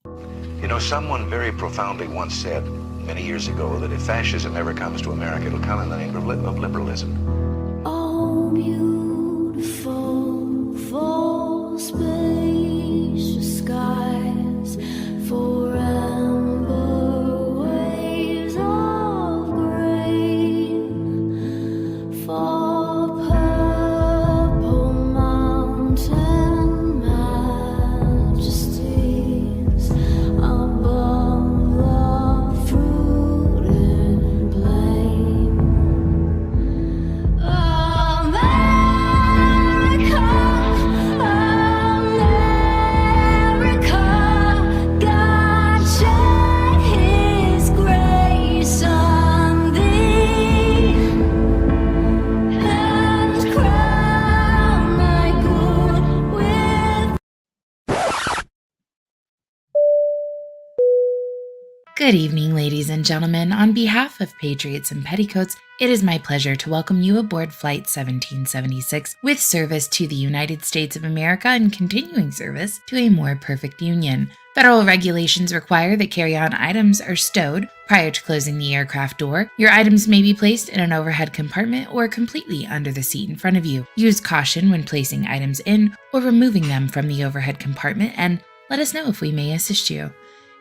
You know, someone very profoundly once said many years ago that if fascism ever comes to America, it'll come in the name of liberalism. Oh, beautiful, full spacious skies, for amber waves of grain, for purple mountain majesties above the fruited plain. America, America, God shed His grace on thee, and crown thy good with. Good evening, ladies and gentlemen. On behalf of Patriots and Petticoats, it is my pleasure to welcome you aboard Flight 1776 with service to the United States of America and continuing service to a more perfect union. Federal regulations require that carry-on items are stowed prior to closing the aircraft door. Your items may be placed in an overhead compartment or completely under the seat in front of you. Use caution when placing items in or removing them from the overhead compartment, and let us know if we may assist you.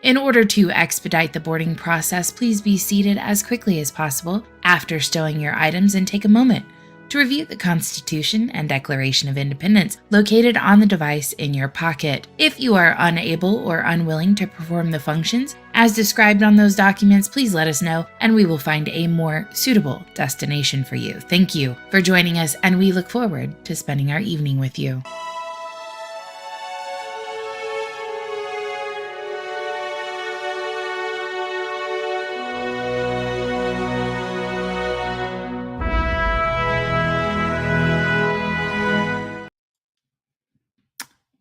In order to expedite the boarding process, please be seated as quickly as possible after stowing your items and take a moment to review the Constitution and Declaration of Independence located on the device in your pocket. If you are unable or unwilling to perform the functions as described on those documents, please let us know and we will find a more suitable destination for you. Thank you for joining us, and we look forward to spending our evening with you.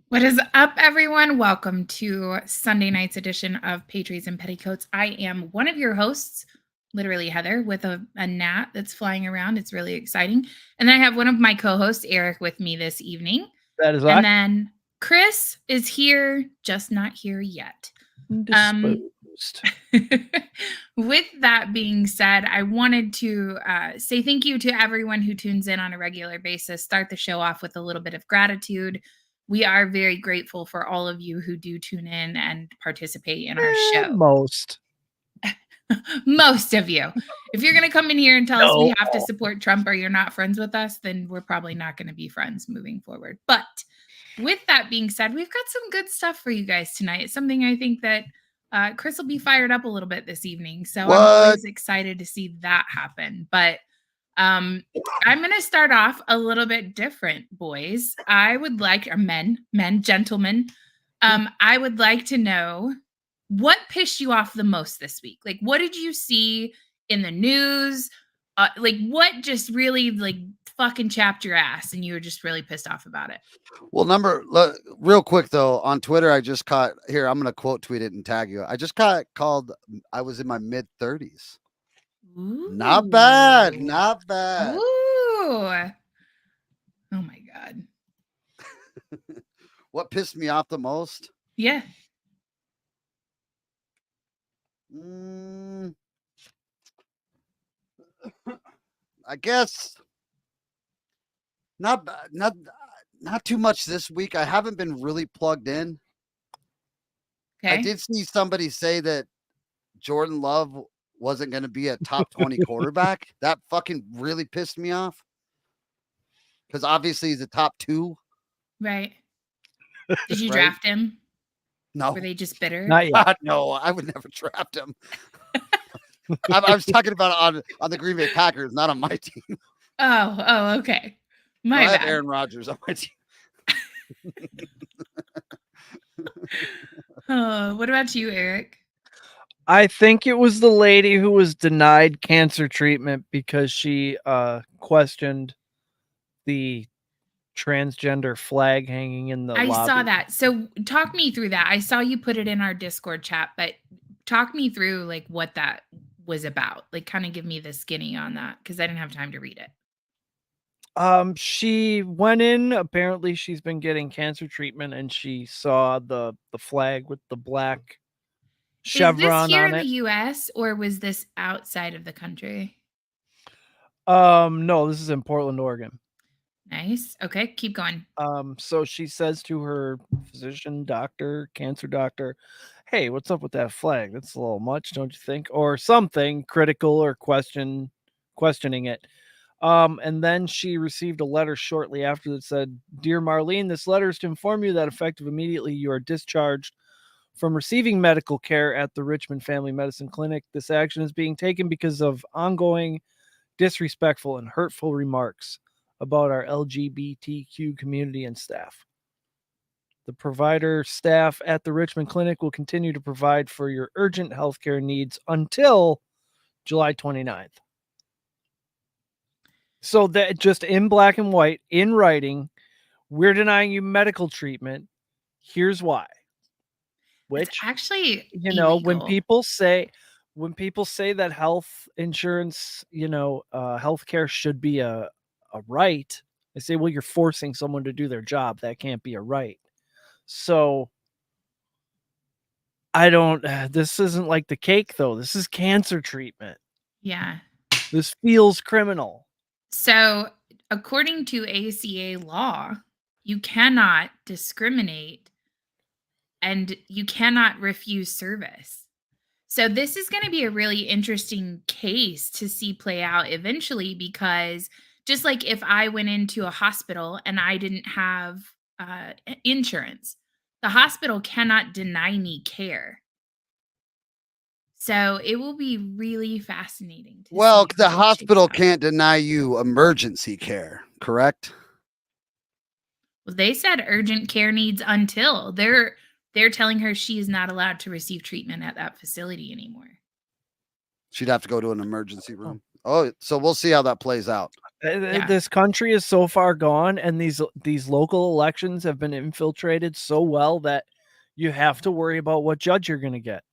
What is up, everyone? Welcome to Sunday night's edition of Patriots and Petticoats. I am one of your hosts, literally Heather, with a gnat that's flying around. It's really exciting. And then I have one of my co-hosts, Eric, with me this evening. That is And then Chris is here, just not here yet. Disposed. With that being said, I wanted to say thank you to everyone who tunes in on a regular basis. Start the show off with a little bit of gratitude. We are very grateful for all of you who do tune in and participate in our show. Most of you. If you're going to come in here and tell us we No. have to support Trump or you're not friends with us, then we're probably not going to be friends moving forward. But with that being said, we've got some good stuff for you guys tonight. It's something I think that Chris will be fired up a little bit this evening. So I'm always excited to see that happen. But I'm going to start off a little bit different, boys. I would like, or gentlemen, I would like to know what pissed you off the most this week. Like, what did you see in the news? Like, what just really fucking chapped your ass and you were just really pissed off about it? Well, real quick though, on Twitter, I just caught here. I'm going to quote tweet it and tag you. I just got called. I was in my mid 30s. Not bad. Not bad. Ooh. Oh my God. What pissed me off the most? Yeah. I guess not too much this week. I haven't been really plugged in. Okay. I did see somebody say that Jordan Love wasn't going to be a top 20 quarterback. That fucking really pissed me off. Because obviously he's a top 2. Right. Did you draft him? No. Were they just bitter? Not yet. No, I would never draft him. I was talking about on the Green Bay Packers, not on my team. Oh, okay. I have Aaron Rodgers on my team. What about you, Eric? I think it was the lady who was denied cancer treatment because she questioned the transgender flag hanging in the lobby. I saw that. So talk me through that. I saw you put it in our Discord chat, but talk me through like what that was about. Like kind of give me the skinny on that because I didn't have time to read it. She went in. Apparently, she's been getting cancer treatment, and she saw the flag with the black Is this chevron here on in the it. US or was this outside of the country? No, this is in Portland, Oregon. Nice. Okay, keep going. So she says to her physician, doctor, cancer doctor, "Hey, what's up with that flag? That's a little much, don't you think?" Or something critical or questioning it. And then she received a letter shortly after that said, "Dear Marlene, this letter is to inform you that effective immediately you are discharged from receiving medical care at the Richmond Family Medicine Clinic. This action is being taken because of ongoing disrespectful and hurtful remarks about our LGBTQ community and staff. The provider staff at the Richmond Clinic will continue to provide for your urgent healthcare needs until July 29th." So that just in black and white, in writing, we're denying you medical treatment. Here's why. It's Which, actually you know, when illegal. people say that health insurance, healthcare should be a right, they say, well, you're forcing someone to do their job. That can't be a right. So I don't. This isn't like the cake, though. This is cancer treatment. Yeah. This feels criminal. So, according to ACA law, you cannot discriminate and you cannot refuse service. So, this is going to be a really interesting case to see play out eventually because just like if I went into a hospital and I didn't have insurance, the hospital cannot deny me care. So, it will be really fascinating to Well, see the how it shakes hospital out. can't deny you emergency care, correct? Well, they said urgent care needs until they're telling her she is not allowed to receive treatment at that facility anymore. She'd have to go to an emergency room. Oh, so we'll see how that plays out. Yeah. This country is so far gone, and these local elections have been infiltrated so well that you have to worry about what judge you're going to get.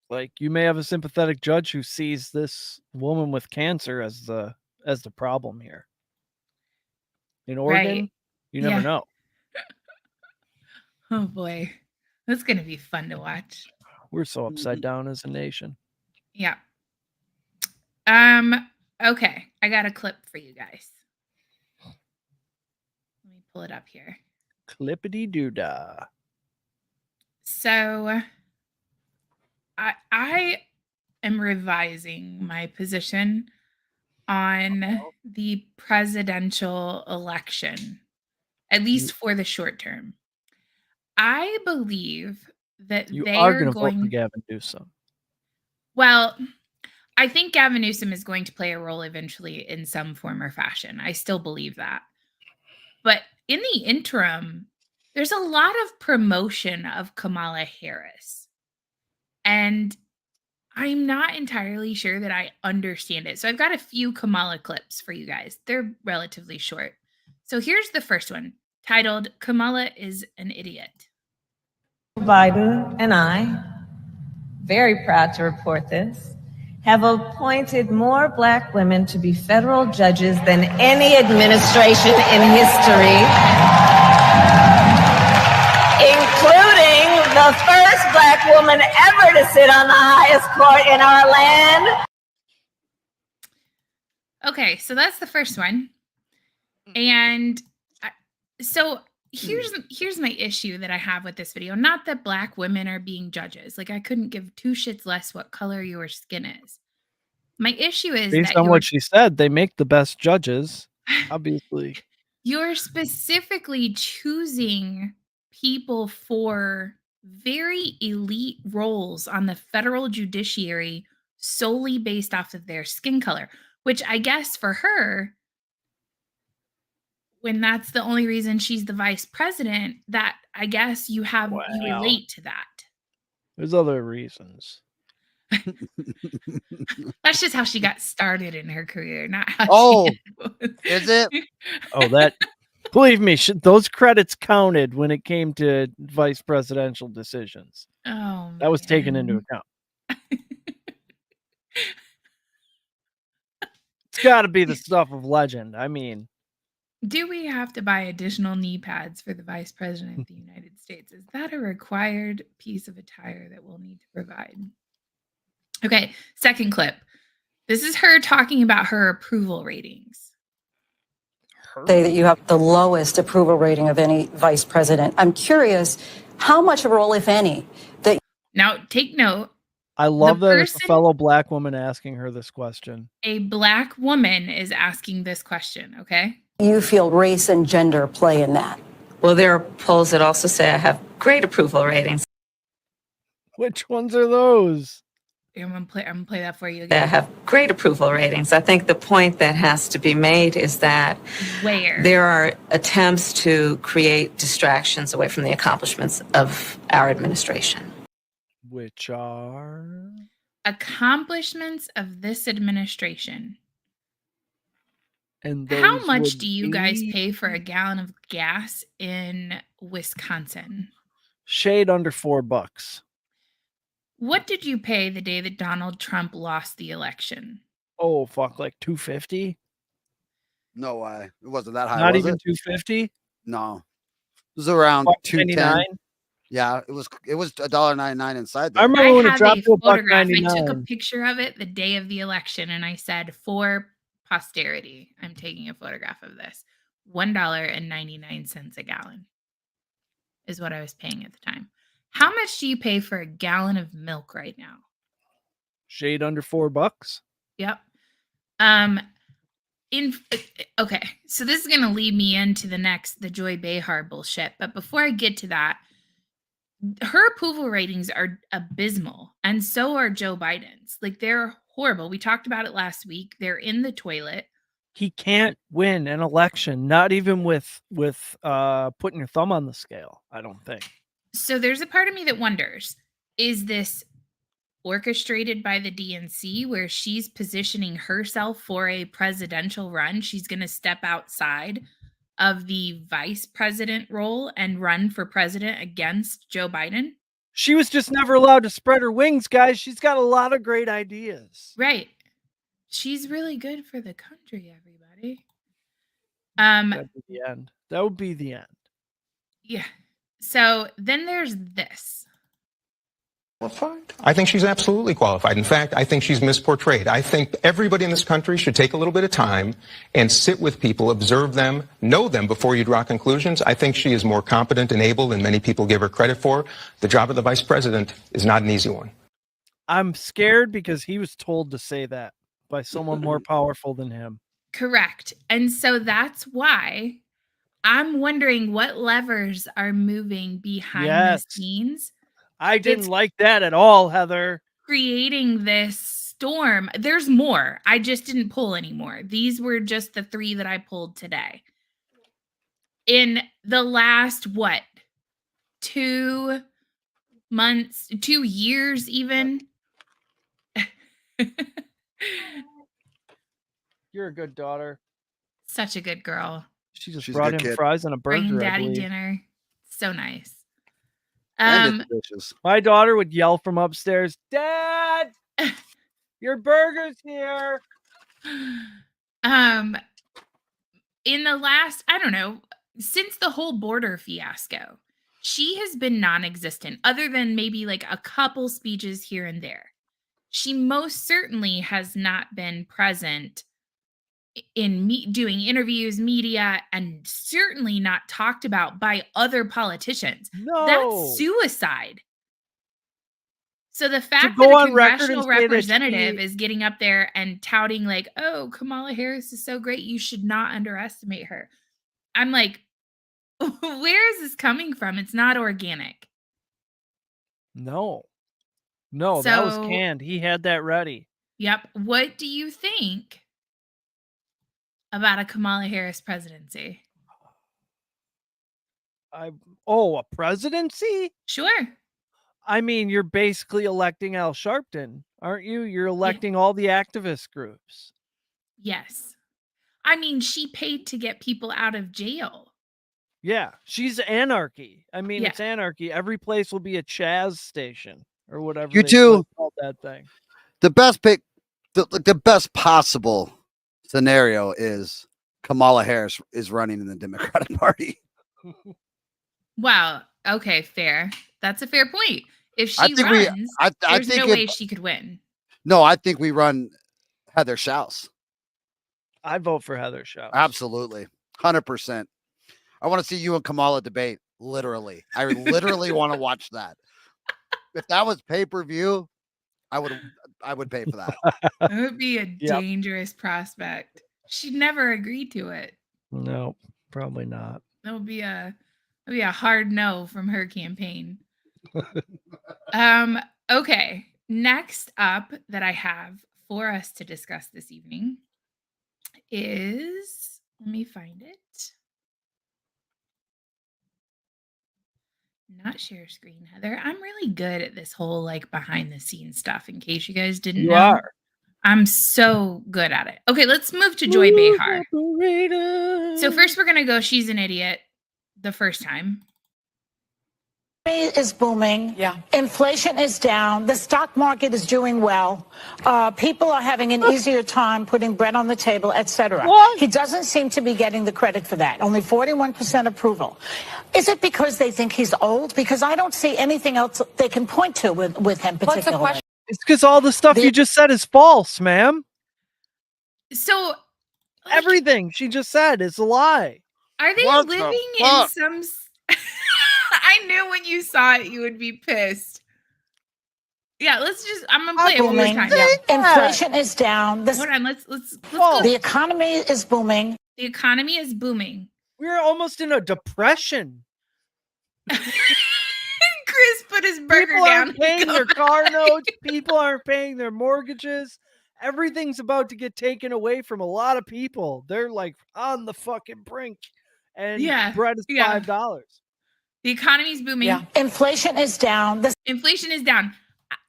Like, you may have a sympathetic judge who sees this woman with cancer as the problem here. In Oregon, Right. you never Yeah. know. Oh boy. That's going to be fun to watch. We're so upside down as a nation. Yeah. Okay, I got a clip for you guys. Let me pull it up here. Clippity doodah. So I am revising my position on the presidential election, at least for the short term. I believe that You they are are going to vote for going. Gavin Newsom. Well, I think Gavin Newsom is going to play a role eventually in some form or fashion. I still believe that. But in the interim, there's a lot of promotion of Kamala Harris. And I'm not entirely sure that I understand it. So I've got a few Kamala clips for you guys. They're relatively short. So here's the first one titled Kamala is an Idiot. Biden and I, very proud to report this, have appointed more Black women to be federal judges than any administration in history, including the first Black woman ever to sit on the highest court in our land. Okay, so that's the first one. And so here's my issue that I have with this video. Not that Black women are being judges. Like I couldn't give two shits less what color your skin is. My issue is Based that on what she said, they make the best judges, obviously. you're specifically choosing people for very elite roles on the federal judiciary solely based off of their skin color, which I guess for her, when that's the only reason she's the vice president, that I guess you relate to that. There's other reasons. That's just how she got started in her career, not how Oh, she is it? Oh, that believe me, those credits counted when it came to vice presidential decisions. Oh, That was taken into man. account. It's got to be the stuff of legend. I mean, Do we have to buy additional knee pads for the Vice President of the United States? Is that a required piece of attire that we'll need to provide? Okay, second clip. This is her talking about her approval ratings. Say that you have the lowest approval rating of any vice president. I'm curious how much of a role, if any, that Now, take note. I love The that it's a person- fellow black woman asking her this question. A black woman is asking this question, okay? you feel race and gender play in that. Well, there are polls that also say I have great approval ratings. Which ones are those? I'm gonna play that for you That again. have great approval ratings. I think the point that has to be made is that Where? there are attempts to create distractions away from the accomplishments of our administration. Which are? Accomplishments of this administration. And How those much would do you guys be pay for a gallon of gas in Wisconsin? shade under $4? What did you pay the day that Donald Trump lost the election? Oh fuck, like $2.50? No way. It wasn't that high. Not was even it? $2.50? No. It was around $2.10. $2.99? Yeah, it was $1.99 inside there. I remember I when it have dropped a to photograph. I took a $1.99. picture of it the day of the election and I said, for posterity, I'm taking a photograph of this. $1.99 a gallon is what I was paying at the time. How much do you pay for a gallon of milk right now? Shade under $4? Yep. Okay, so this is gonna lead me into the Joy Behar bullshit. But before I get to that, her approval ratings are abysmal, and so are Joe Biden's. Like, they're horrible. We talked about it last week. They're in the toilet. He can't win an election, not even with putting your thumb on the scale, I don't think. So there's a part of me that wonders, is this orchestrated by the DNC where she's positioning herself for a presidential run? She's going to step outside of the vice president role and run for president against Joe Biden? She was just never allowed to spread her wings, guys. She's got a lot of great ideas. Right. She's really good for the country, everybody. That'd be the end. That would be the end. Yeah. So then there's this. I think she's absolutely qualified. In fact, I think she's misportrayed. I think everybody in this country should take a little bit of time and sit with people, observe them, know them before you draw conclusions. I think she is more competent and able than many people give her credit for. The job of the vice president is not an easy one. I'm scared because he was told to say that by someone more powerful than him. Correct. And so that's why I'm wondering what levers are moving behind Yes. the scenes, I didn't It's- like that at all, Heather. creating this storm. There's more. I just didn't pull any more. These were just the 3 that I pulled today. In the last, 2 months, 2 years even? You're a good daughter. Such a good girl. She just She's a brought good him kid. fries and a Bringing burger, I daddy believe. dinner. So nice. And it's delicious. My daughter would yell from upstairs, "Dad, your burger's here." In the last, I don't know, since the whole border fiasco, she has been non-existent other than maybe like a couple speeches here and there. She most certainly has not been present in doing interviews, media, and certainly not talked about by other politicians. No. That's suicide. So the fact go that a on record and congressional say that representative she- is getting up there and touting like, "Oh, Kamala Harris is so great, you should not underestimate her." I'm like, where is this coming from? It's not organic. No, that was So- canned. He had that ready. Yep. What do you think about a Kamala Harris presidency? A presidency? Sure. I mean, you're basically electing Al Sharpton, aren't you? You're electing all the activist groups. Yes. I mean, she paid to get people out of jail. Yeah, she's anarchy. I mean, Yeah. it's anarchy. Every place will be a Chaz station or whatever. You they too. called that thing. The best pick, the best possible scenario is Kamala Harris is running in the Democratic Party. Wow. Okay, fair. That's a fair point. If I she think runs, I there's think no if way she could win. no, I think we run Heather Schaus. I'd vote for Heather Schaus. Absolutely. 100%. I want to see you and Kamala debate. Literally. I literally want to watch that. If that was pay-per-view, I would pay for that. It would be a dangerous prospect. She'd never agree to it. No, probably not. That would be a hard no from her campaign. Okay. Next up that I have for us to discuss this evening is, let me find it. Not share screen, Heather. I'm really good at this whole like behind the scenes stuff, in case you guys didn't know. are. I'm so good at it. Okay, let's move to Joy Behar. So first we're going to go She's an Idiot the first time. Is booming. Yeah. Inflation is down. The stock market is doing well. People are having an easier time putting bread on the table, etc. He doesn't seem to be getting the credit for that. Only 41% approval. Is it because they think he's old? Because I don't see anything else they can point to with him particularly. It's because all the stuff you just said is false, ma'am. So everything she just said is a lie. Are they living in some... I knew when you saw it, you would be pissed. Yeah, I'm going to play it one more time. Inflation is down. Hold on, let's go. The economy is booming. The economy is booming. We're almost in a depression. Chris put his burger People down. aren't paying their car notes. People aren't paying their mortgages. Everything's about to get taken away from a lot of people. They're like on the fucking brink. And bread is $5. The economy's booming. Yeah. Inflation is down. Inflation is down.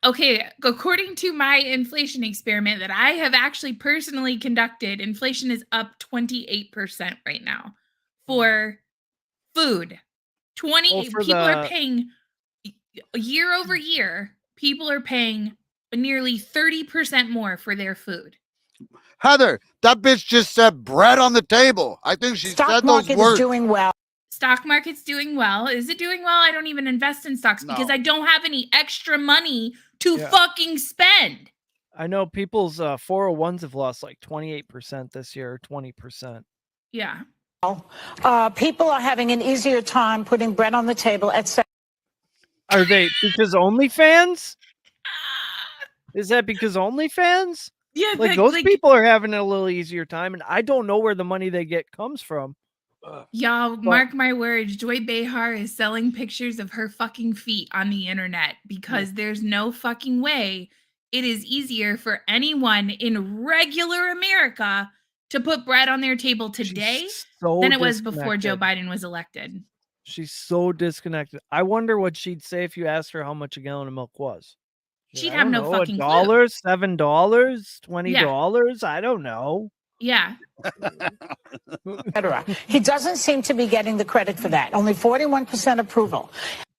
Okay, according to my inflation experiment that I have actually personally conducted, inflation is up 28% right now for food. People are paying year over year. People are paying nearly 30% more for their food. Heather, that bitch just said bread on the table. I think she said those words. Stock market is doing well. Stock market's doing well. Is it doing well? I don't even invest in stocks because I don't have any extra money to fucking spend. I know people's 401s have lost like 28% this year, 20%. Yeah. People are having an easier time putting bread on the table, etc. Are they because OnlyFans? Is that because OnlyFans? Yeah, like those people are having a little easier time, and I don't know where the money they get comes from. Y'all, mark my words, Joy Behar is selling pictures of her fucking feet on the internet because there's no fucking way it is easier for anyone in regular America to put bread on their table today than it was before Joe Biden was elected. She's so disconnected. I wonder what she'd say if you asked her how much a gallon of milk was. She'd have no fucking clue. $1, $7, $20. I don't know. Yeah. He doesn't seem to be getting the credit for that. Only 41% approval.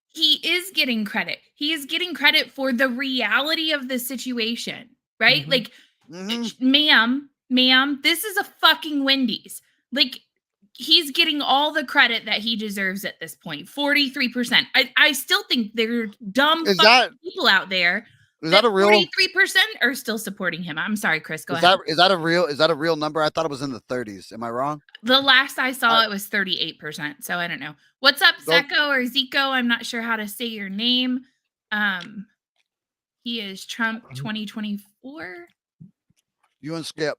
He is getting credit. He is getting credit for the reality of the situation, right? Ma'am, this is a fucking Wendy's. Like, he's getting all the credit that he deserves at this point. 43%. I still think there are dumb people out there. Is that a real 43% are still supporting him? I'm sorry, Chris. Go ahead. Is that a real number? I thought it was in the 30s. Am I wrong? The last I saw it was 38%. So I don't know. What's up, Zeko or Zico? I'm not sure how to say your name. He is Trump 2024. You and Skip.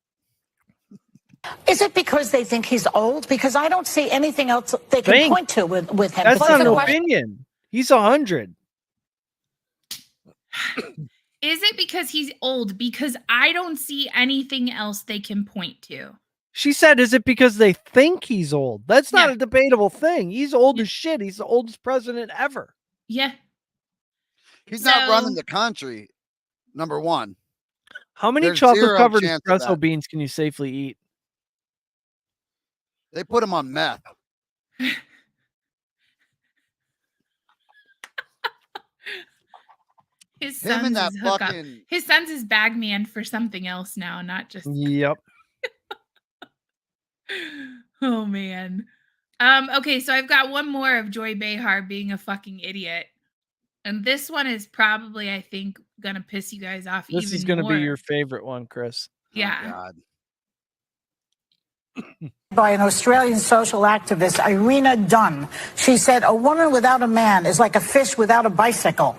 Is it because they think he's old? Because I don't see anything else they can point to with him. That's not an opinion. He's 100. Is it because he's old? Because I don't see anything else they can point to. She said, is it because they think he's old? That's not a debatable thing. He's old as shit. He's the oldest president ever. Yeah. He's not running the country, number one. How many chocolate-covered espresso beans can you safely eat? They put him on meth. His son's his son's his bag man for something else now, not just. Yep. Oh man. Okay, so I've got one more of Joy Behar being a fucking idiot. And this one is probably, I think, gonna piss you guys off This even is going to more. be your favorite one, Chris. Yeah. Oh, God. By an Australian social activist, Irina Dunn. She said, a woman without a man is like a fish without a bicycle.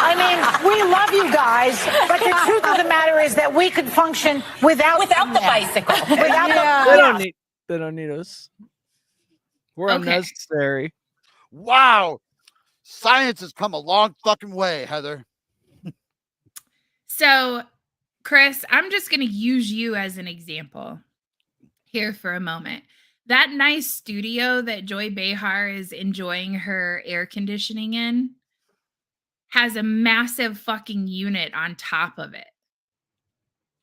I mean, we love you guys, but the truth of the matter is that we could function without the bicycle. They don't need us. We're Okay. unnecessary. Wow. Science has come a long fucking way, Heather. So, Chris, I'm just going to use you as an example here for a moment. That nice studio that Joy Behar is enjoying her air conditioning in has a massive fucking unit on top of it.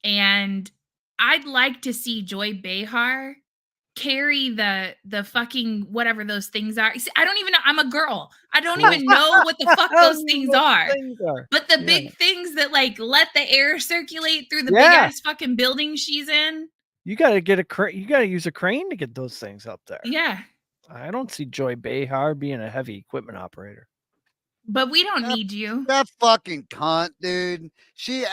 And I'd like to see Joy Behar carry the fucking whatever those things are. See, I don't even know. I'm a girl. I don't even know what the fuck those things are. But the big things that like let the air circulate through the big ass fucking building she's in. You got to get a crane. You got to use a crane to get those things up there. Yeah. I don't see Joy Behar being a heavy equipment operator. But we don't need you. That fucking cunt, dude. She,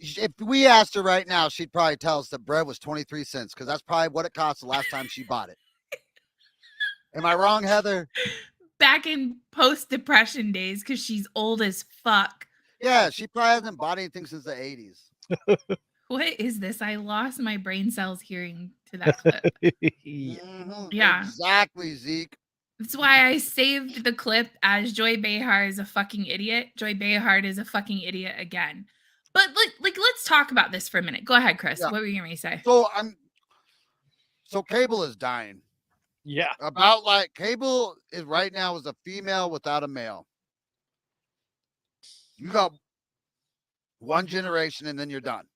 if we asked her right now, she'd probably tell us that bread was 23 cents because that's probably what it cost the last time she bought it. Am I wrong, Heather? Back in post-depression days because she's old as fuck. Yeah, she probably hasn't bought anything since the 80s. What is this? I lost my brain cells hearing to that clip. Yeah. Exactly, Zeke. That's why I saved the clip as Joy Behar is a fucking idiot. Joy Behar is a fucking idiot again. But let's talk about this for a minute. Go ahead, Chris. Yeah. What were you going to say? So Cable is dying. Yeah. About like Cable is right now is a female without a male. You got one generation and then you're done.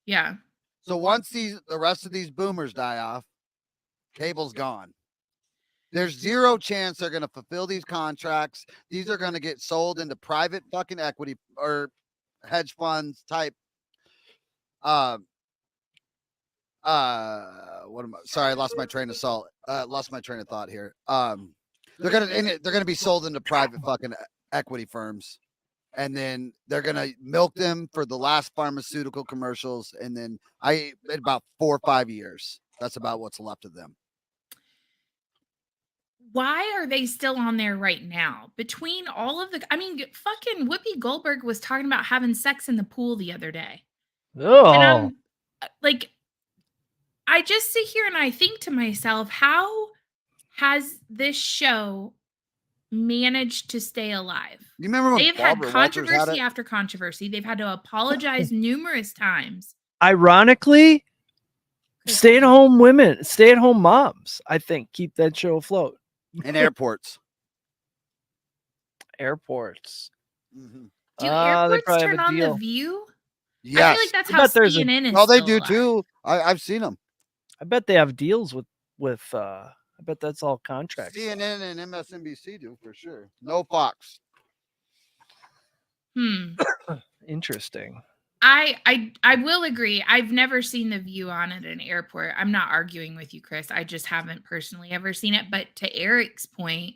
Yeah. So once the rest of these boomers die off, Cable's gone. There's zero chance they're going to fulfill these contracts. These are going to get sold into private fucking equity or hedge funds type. Sorry, I lost my train of thought here. They're gonna be sold into private fucking equity firms, and then they're gonna milk them for the last pharmaceutical commercials, and then in about 4 or 5 years, that's about what's left of them. Why are they still on there right now? Between all of the, I mean, fucking Whoopi Goldberg was talking about having sex in the pool the other day. Oh, and I'm like, I just sit here and I think to myself, how has this show managed to stay alive? You remember when They've had Barbara Walters had controversy it? after controversy. They've had to apologize numerous times. ironically, stay-at-home moms, I think, keep that show afloat. In airports. Airports. Mm-hmm. Do airports turn on The View? Yes. I feel like that's how CNN is. No, they still do alive. too. I've seen them. I bet they have deals with I bet that's all contracts. CNN and MSNBC do for sure. No Fox. Interesting. I will agree. I've never seen The View on at an airport. I'm not arguing with you, Chris. I just haven't personally ever seen it. But to Eric's point,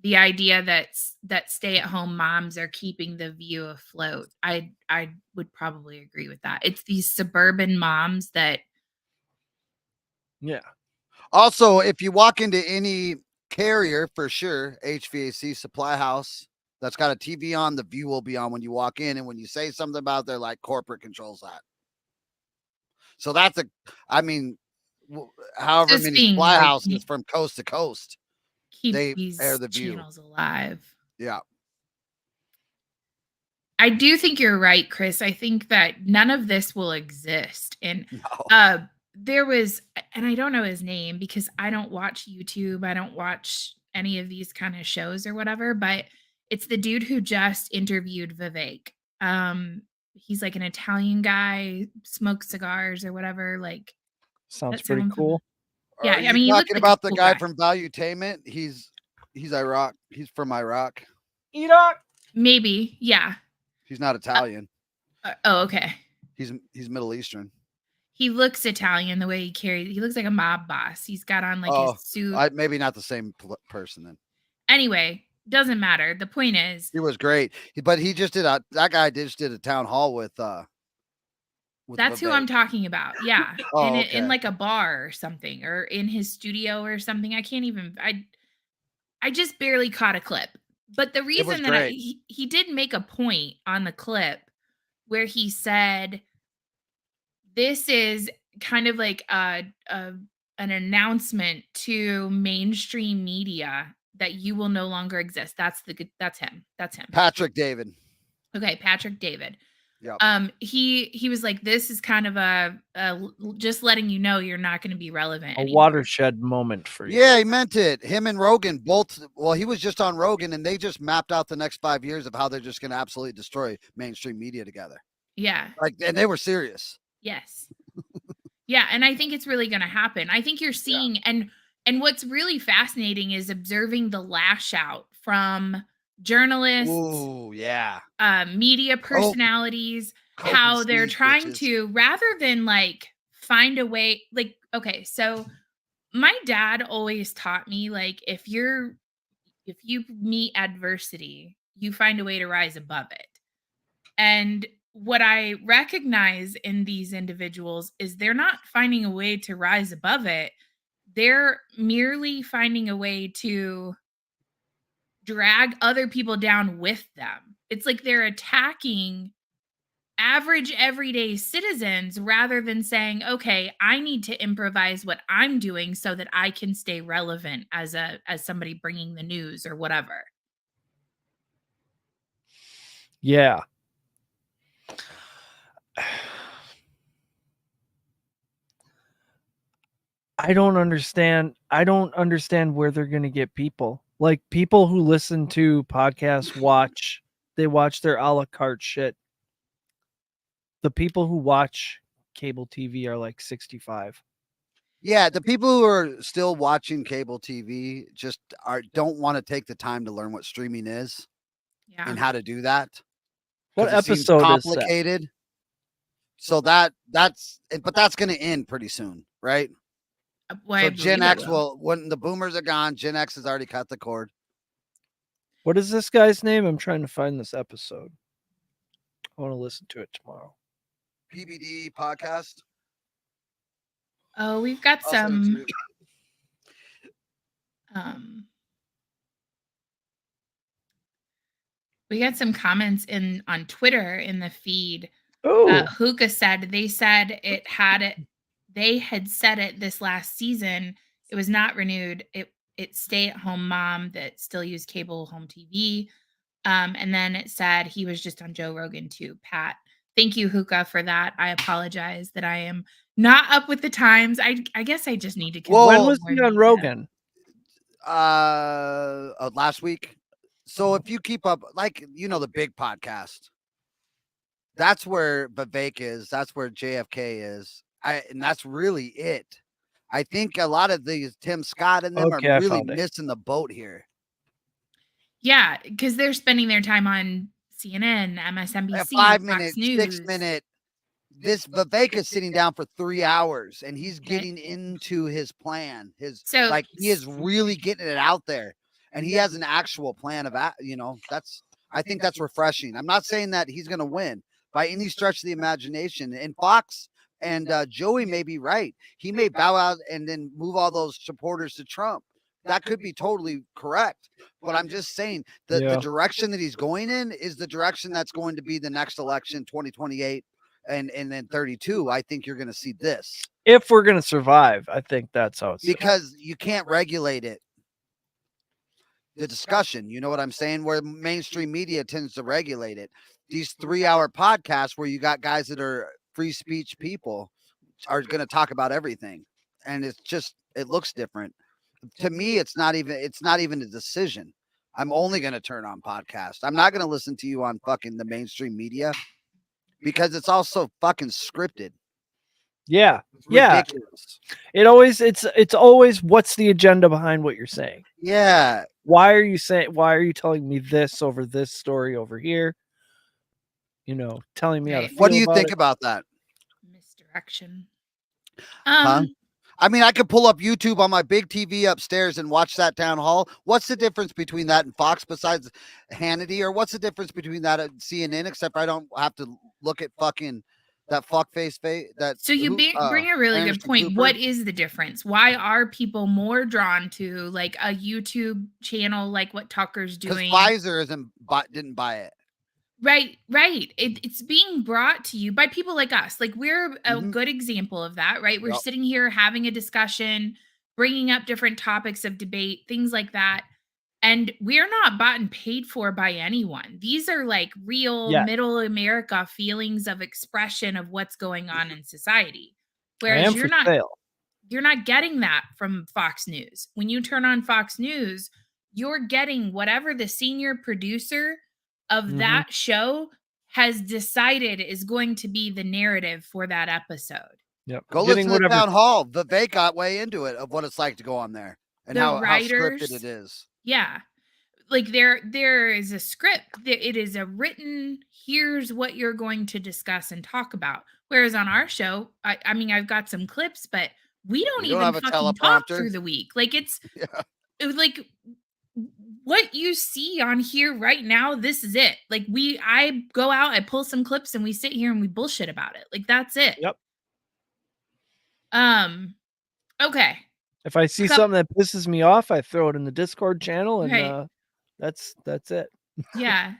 the idea that stay-at-home moms are keeping The View afloat, I would probably agree with that. It's these suburban moms that. Yeah. Also, if you walk into any carrier, for sure, HVAC supply house that's got a TV on, The View will be on when you walk in. And when you say something about it, they're like, corporate controls that. So that's however Just many being supply like, houses from coast to coast, keep they these air The View. channels alive. Yeah. I do think you're right, Chris. I think that none of this will exist. And there was, and I don't know his name because I don't watch YouTube. I don't watch any of these kind of shows or whatever, but it's the dude who just interviewed Vivek. He's like an Italian guy, smokes cigars or whatever. Like, sounds pretty cool. Yeah, Are I mean, you look talking like about a the cool guy from Valuetainment. He's Iraq. He's from Iraq. Iraq. Maybe, yeah. He's not Italian. Oh, okay. He's Middle Eastern. He looks Italian the way he carries. He looks like a mob boss. He's got on like his suit. Maybe not the same person then. Anyway, doesn't matter. The point is, He was great, but he just did that guy just did a town hall with that's who I'm talking about. Yeah, Oh, in okay. like a bar or something, or in his studio or something. I can't even. I just barely caught a clip. But the reason that great. he did make a point on the clip where he said, this is kind of like an announcement to mainstream media that you will no longer exist. That's him. That's him. Patrick David. Okay, Patrick David. Yep. He was like, this is kind of a just letting you know you're not going to be relevant. A anymore. watershed moment for you. Yeah, he meant it. Him and Rogan both. Well, he was just on Rogan, and they just mapped out the next 5 years of how they're just going to absolutely destroy mainstream media together. Yeah. And they were serious. Yes. Yeah, and I think it's really going to happen. I think you're seeing, and what's really fascinating is observing the lash out from journalists. Ooh, yeah. Media personalities, how they're trying to, rather than like find a way, like, okay, so my dad always taught me, like, if you meet adversity, you find a way to rise above it. And what I recognize in these individuals is they're not finding a way to rise above it. They're merely finding a way to drag other people down with them. It's like they're attacking average everyday citizens rather than saying, okay, I need to improvise what I'm doing so that I can stay relevant as somebody bringing the news or whatever. Yeah. I don't understand where they're going to get people. Like, people who listen to podcasts they watch their a la carte shit. The people who watch cable TV are like 65. Yeah, the people who are still watching cable TV just don't want to take the time to learn what streaming is and how to do that. What episode is complicated? So that's going to end pretty soon, right? Well, so Gen X when the boomers are gone, Gen X has already cut the cord. What is this guy's name? I'm trying to find this episode. I want to listen to it tomorrow. PBD podcast. Oh, we've got some. We got some comments on Twitter in the feed. Hookah said they had said it this last season. It was not renewed. It's stay-at-home mom that still used cable home TV. And then it said he was just on Joe Rogan too. Pat, thank you, Hookah, for that. I apologize that I am not up with the times. I guess I just need to. When was he on Rogan? Last week. So if you keep up, like, the big podcast, that's where Vivek is. That's where JFK is. And that's really it. I think a lot of these Tim Scott and them are really missing the boat here. Yeah, because they're spending their time on CNN, MSNBC, 5 minute, Fox News. 6 minute. This Vivek is sitting down for 3 hours and he's getting into his plan. He is really getting it out there, and he has an actual plan of, I think that's refreshing. I'm not saying that he's going to win by any stretch of the imagination. And Fox and Joey may be right. He may bow out and then move all those supporters to Trump. That could be totally correct. But I'm just saying the direction that he's going in is the direction that's going to be the next election, 2028 and then 32. I think you're going to see this. If we're going to survive, I think that's how it's because you can't regulate it. The discussion, you know what I'm saying? Where mainstream media tends to regulate it. These 3-hour podcasts where you got guys that are free speech people are going to talk about everything. And it looks different. To me, it's not even a decision. I'm only going to turn on podcasts. I'm not going to listen to you on fucking the mainstream media because it's also fucking scripted. Yeah. It's ridiculous. It's always what's the agenda behind what you're saying? Yeah. Why are you telling me this over this story over here? Telling me how to feel. What do you think about that? Misdirection. Huh? I mean, I could pull up YouTube on my big TV upstairs and watch that town hall. What's the difference between that and Fox besides Hannity? Or what's the difference between that and CNN, except I don't have to look at fucking that fuckface that So you bring a really good Anderson point. Cooper? What is the difference? Why are people more drawn to like a YouTube channel like what Tucker's Because doing? Pfizer didn't buy it. Right. It's being brought to you by people like us. Like we're a good example of that, right? We're Yep. sitting here having a discussion, bringing up different topics of debate, things like that. And we're not bought and paid for by anyone. These are like real middle America feelings of expression of what's going on in society. Whereas you're not getting that from Fox News. When you turn on Fox News, you're getting whatever the senior producer of that show has decided is going to be the narrative for that episode. Yep. Go listen to the town hall. Vivek got way into it of what it's like to go on there and how scripted it is. Yeah. Like there is a script. It is a written, here's what you're going to discuss and talk about. Whereas on our show, I mean, I've got some clips, but we don't even fucking talk through the week. Like it was like what you see on here right now, this is it. Like I go out, I pull some clips and we sit here and we bullshit about it. Like that's it. Yep. Okay. If I see something that pisses me off, I throw it in the Discord channel and that's it. Yeah.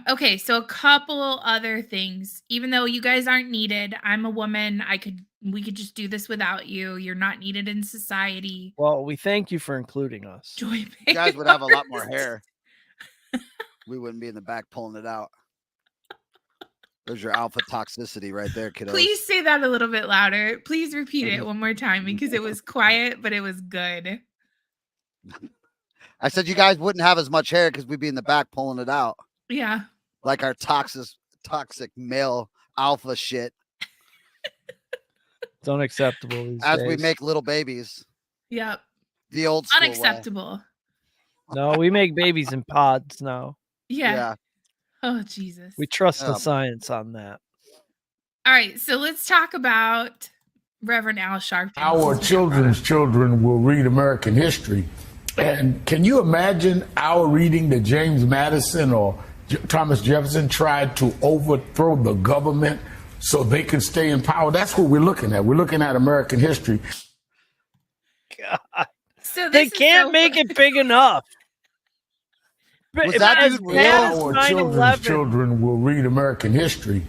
Okay, so a couple other things. Even though you guys aren't needed, I'm a woman. We could just do this without you. You're not needed in society. Well, we thank you for including us. Joy you guys would have a lot more hair. We wouldn't be in the back pulling it out. There's your alpha toxicity right there, kiddos. Please say that a little bit louder. Please repeat it one more time because it was quiet, but it was good. I said you guys wouldn't have as much hair because we'd be in the back pulling it out. Yeah. Like our toxic male alpha shit. It's unacceptable these As days. we make little babies. Yep. The old school unacceptable. way. No, we make babies in pods now. Yeah. Oh, Jesus. We trust the science on that. All right, so let's talk about Reverend Al Sharpton. Our children's children will read American history. And can you imagine our reading that James Madison or Thomas Jefferson tried to overthrow the government so they could stay in power? That's what we're looking at. We're looking at American history. God. So they can't make it big enough. Was that dude real? Our children will read American history.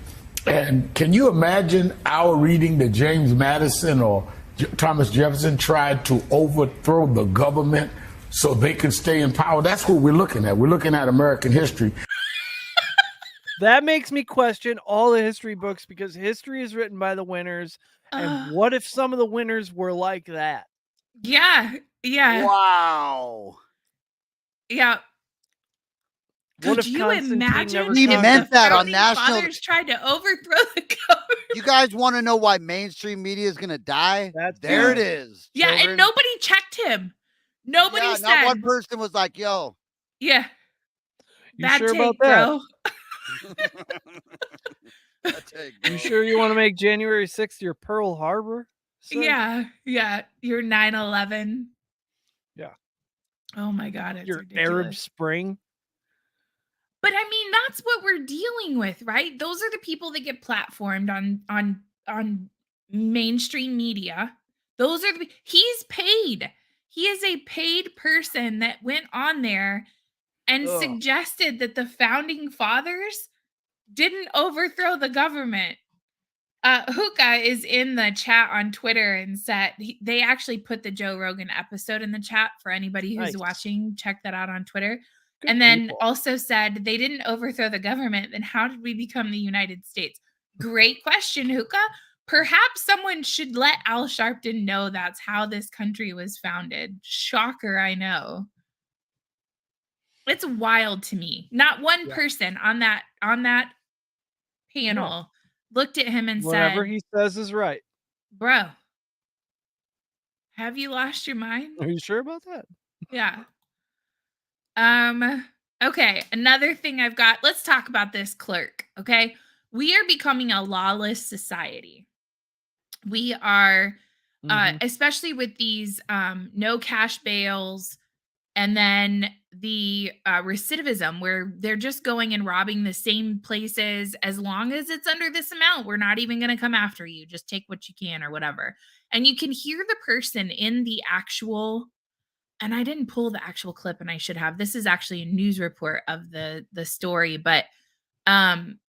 And can you imagine our reading that James Madison or Thomas Jefferson tried to overthrow the government so they could stay in power? That's what we're looking at. We're looking at American history. That makes me question all the history books because history is written by the winners. And what if some of the winners were like that? Yeah. Yeah. Wow. Yeah. Could you imagine he if meant the that on founding national fathers tried to overthrow the government? You guys want to know why mainstream media is going to die? There it is. Yeah, children. and nobody checked him. Nobody said. Not one person was like, yo. Yeah. You sure about that? You sure you want to make January 6th your Pearl Harbor? Sir? Yeah. Your 9/11. Yeah. Oh my God. It's your ridiculous. Arab Spring. But I mean, that's what we're dealing with, right? Those are the people that get platformed on mainstream media. Those are he's paid. He is a paid person that went on there and suggested that the founding fathers didn't overthrow the government. Hookah is in the chat on Twitter and said they actually put the Joe Rogan episode in the chat for anybody who's watching. Check that out on Twitter. Good and then also said they didn't overthrow the government. Then how did we become the United States? Great question, Hookah. Perhaps someone should let Al Sharpton know that's how this country was founded. Shocker, I know. It's wild to me. Not one person on that panel looked at him and said, whatever he says is right. Bro, have you lost your mind? Are you sure about that? Yeah. Okay, another thing I've got, let's talk about this clerk, okay? We are becoming a lawless society. We are, Mhm. especially with these no cash bails, and then the recidivism where they're just going and robbing the same places. As long as it's under this amount, we're not even going to come after you. Just take what you can or whatever. And you can hear the person in the actual, and I didn't pull the actual clip, and I should have. This is actually a news report of the story, but um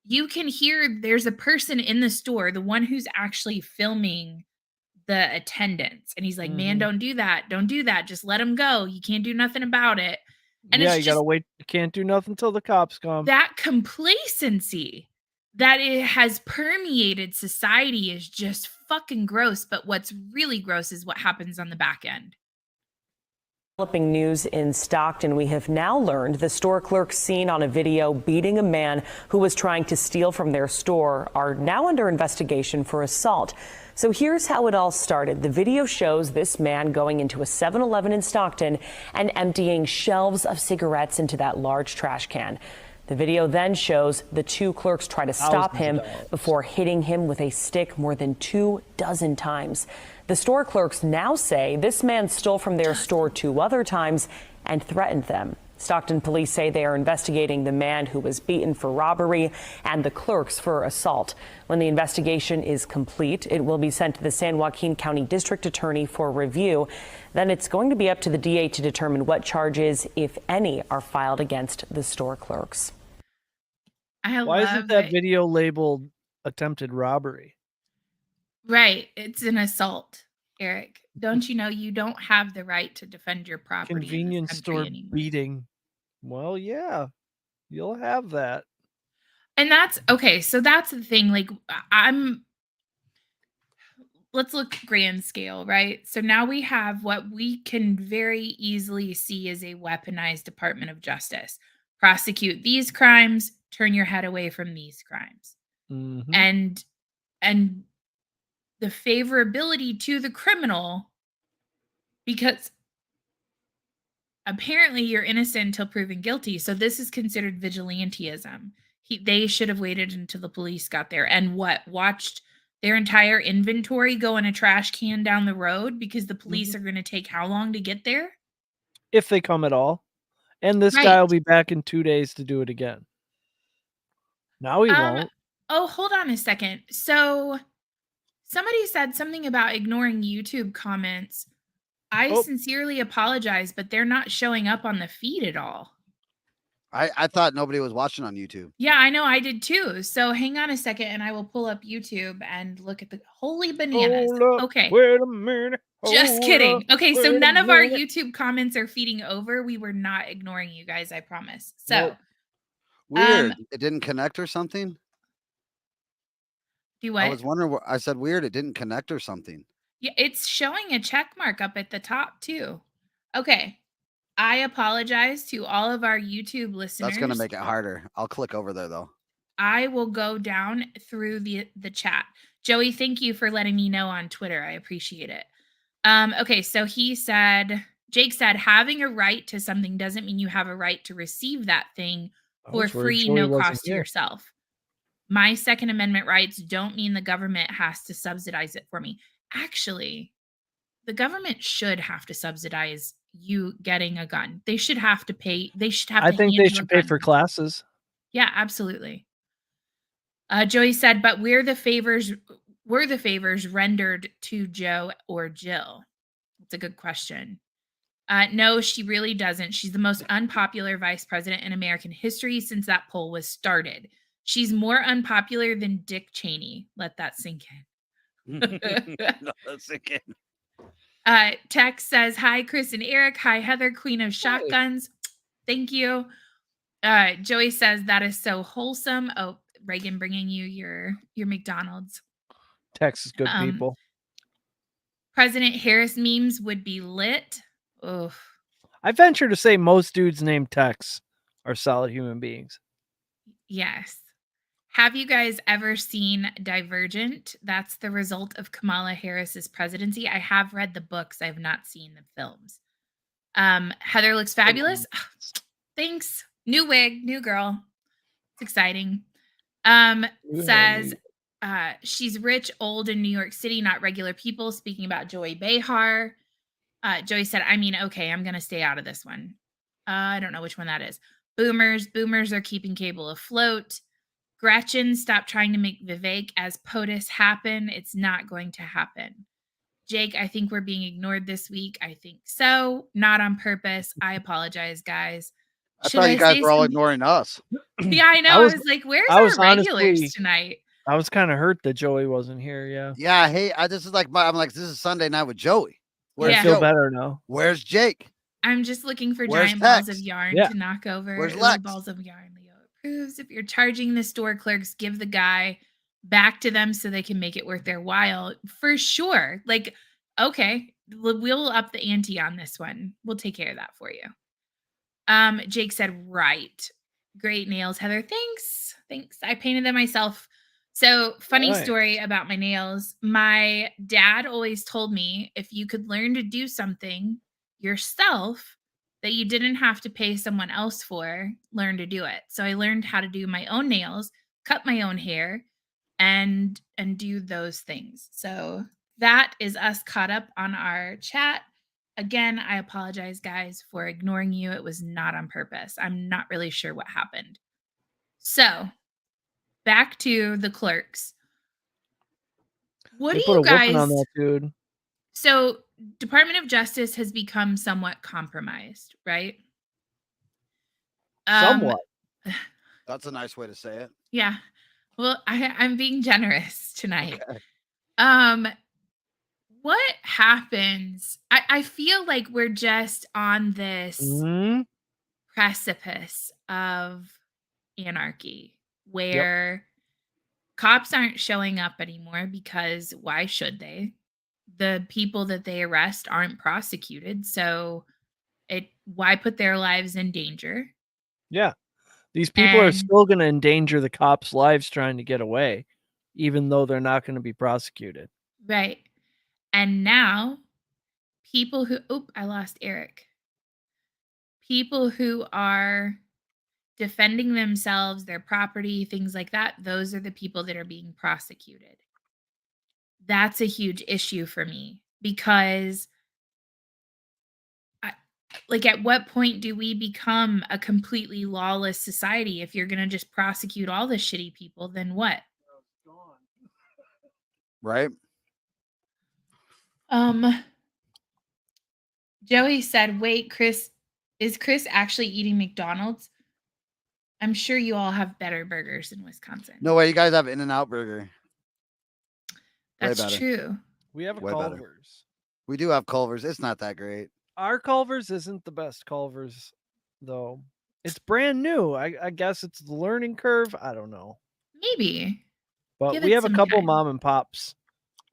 you can hear there's a person in the store, the one who's actually filming the attendants, and he's like, "Man, Mhm. don't do that. Don't do that. Just let him go. You can't do nothing about it." And Yeah, it's you gotta just wait. You can't do nothing till the cops come. that complacency that it has permeated society is just fucking gross, but what's really gross is what happens on the back end. Developing news in Stockton, we have now learned the store clerks seen on a video beating a man who was trying to steal from their store are now under investigation for assault. So here's how it all started. The video shows this man going into a 7-Eleven in Stockton and emptying shelves of cigarettes into that large trash can. The video then shows the two clerks try to stop him before hitting him with a stick more than 24 times. The store clerks now say this man stole from their store 2 other times and threatened them. Stockton police say they are investigating the man who was beaten for robbery and the clerks for assault. When the investigation is complete, it will be sent to the San Joaquin County District Attorney for review. Then it's going to be up to the DA to determine what charges, if any, are filed against the store clerks. Why isn't that video labeled attempted robbery? Right. It's an assault, Eric. Don't you know you don't have the right to defend your property in this Convenience country store anymore? beating. Well, yeah, you'll have that. And that's okay. So that's the thing. Like, let's look grand scale, right? So now we have what we can very easily see as a weaponized Department of Justice. Prosecute these crimes, turn your head away from these crimes. Mhm. And the favorability to the criminal, because apparently you're innocent until proven guilty. So this is considered vigilantism. They should have waited until the police got there and watched their entire inventory go in a trash can down the road because the police are going to take how long to get there? If they come at all. And this guy will be back in 2 days to do it again. No, he won't. Oh, hold on a second. So somebody said something about ignoring YouTube comments. I sincerely apologize, but they're not showing up on the feed at all. I thought nobody was watching on YouTube. Yeah, I know, I did too. So hang on a second and I will pull up YouTube and look at the holy bananas. Okay. Wait a minute. Just kidding. Okay, so none of our YouTube comments are feeding over. We were not ignoring you guys, I promise. So Nope. Weird. It didn't connect or something? Do what? I was wondering I said weird, it didn't connect or something. Yeah, it's showing a check mark up at the top too. Okay. I apologize to all of our YouTube listeners. That's gonna make it harder. I'll click over there though. I will go down through the chat. Joey, thank you for letting me know on Twitter. I appreciate it. Okay, so Jake said, having a right to something doesn't mean you have a right to receive that thing for free, no cost to yourself. My Second Amendment rights don't mean the government has to subsidize it for me. Actually, the government should have to subsidize you getting a gun. They should have to pay. They should have. I think they should pay for classes. Yeah, absolutely. Joey said, but were the favors rendered to Joe or Jill? That's a good question. No, she really doesn't. She's the most unpopular vice president in American history since that poll was started. She's more unpopular than Dick Cheney. Let that sink in. Let that sink in. Tex says, hi, Chris and Eric. Hi, Heather, Queen of Shotguns. Thank you. Joey says, that is so wholesome. Oh, Reagan bringing you your McDonald's. Tex is good people. President Harris memes would be lit. Ugh. I venture to say most dudes named Tex are solid human beings. Yes. Have you guys ever seen Divergent? That's the result of Kamala Harris's presidency. I have read the books. I have not seen the films. Heather looks fabulous. Thanks. New wig, new girl. It's exciting. Says she's rich, old in New York City, not regular people. Speaking about Joey Behar. Joey said, I mean, okay, I'm going to stay out of this one. I don't know which one that is. Boomers are keeping cable afloat. Gretchen, stop trying to make Vivek as POTUS happen. It's not going to happen. Jake, I think we're being ignored this week. I think so. Not on purpose. I apologize, guys. I Should thought I you guys say were all something? ignoring us. Yeah, I know. I was like, where's our regulars honestly, tonight? I was kind of hurt that Joey wasn't here. Yeah. Yeah, this is like I'm like, this is Sunday night with Joey. Where's Yeah. I feel Joey? better now. Where's Jake? I'm just looking for Where's giant balls of Tex? yarn Yeah. to knock over. Where's Ooh, Lex? balls of yarn, Leo approves. If you're charging the store clerks, give the guy back to them so they can make it worth their while. For sure. Like, okay, we'll up the ante on this one. We'll take care of that for you. Jake said, right. Great nails, Heather. Thanks. I painted them myself. So, funny Nice. story about my nails. My dad always told me if you could learn to do something yourself that you didn't have to pay someone else for, learn to do it. So I learned how to do my own nails, cut my own hair, and do those things. So that is us caught up on our chat. Again, I apologize, guys, for ignoring you. It was not on purpose. I'm not really sure what happened. So back to the clerks. What They do put you a whooping guys? on that dude. So Department of Justice has become somewhat compromised, right? Somewhat. That's a nice way to say it. Yeah. Well, I'm being generous tonight. Okay. What happens? I feel like we're just on this Mhm. precipice of anarchy where cops aren't showing up anymore because why should they? The people that they arrest aren't prosecuted, so why put their lives in danger? Yeah. These people are And still going to endanger the cops' lives trying to get away, even though they're not going to be prosecuted. right. And now people who I lost Eric. People who are defending themselves, their property, things like that, those are the people that are being prosecuted. That's a huge issue for me because like at what point do we become a completely lawless society? If you're going to just prosecute all the shitty people, then what? Right? Joey said, wait, Chris, is Chris actually eating McDonald's? I'm sure you all have better burgers in Wisconsin. No way, you guys have In-N-Out Burger. That's better. true. We have a Way better. Culver's. We do have Culver's. It's not that great. Our Culver's isn't the best Culver's, though. It's brand new. I guess it's the learning curve. I don't know. Maybe. But Give we it have a some couple time. mom and pops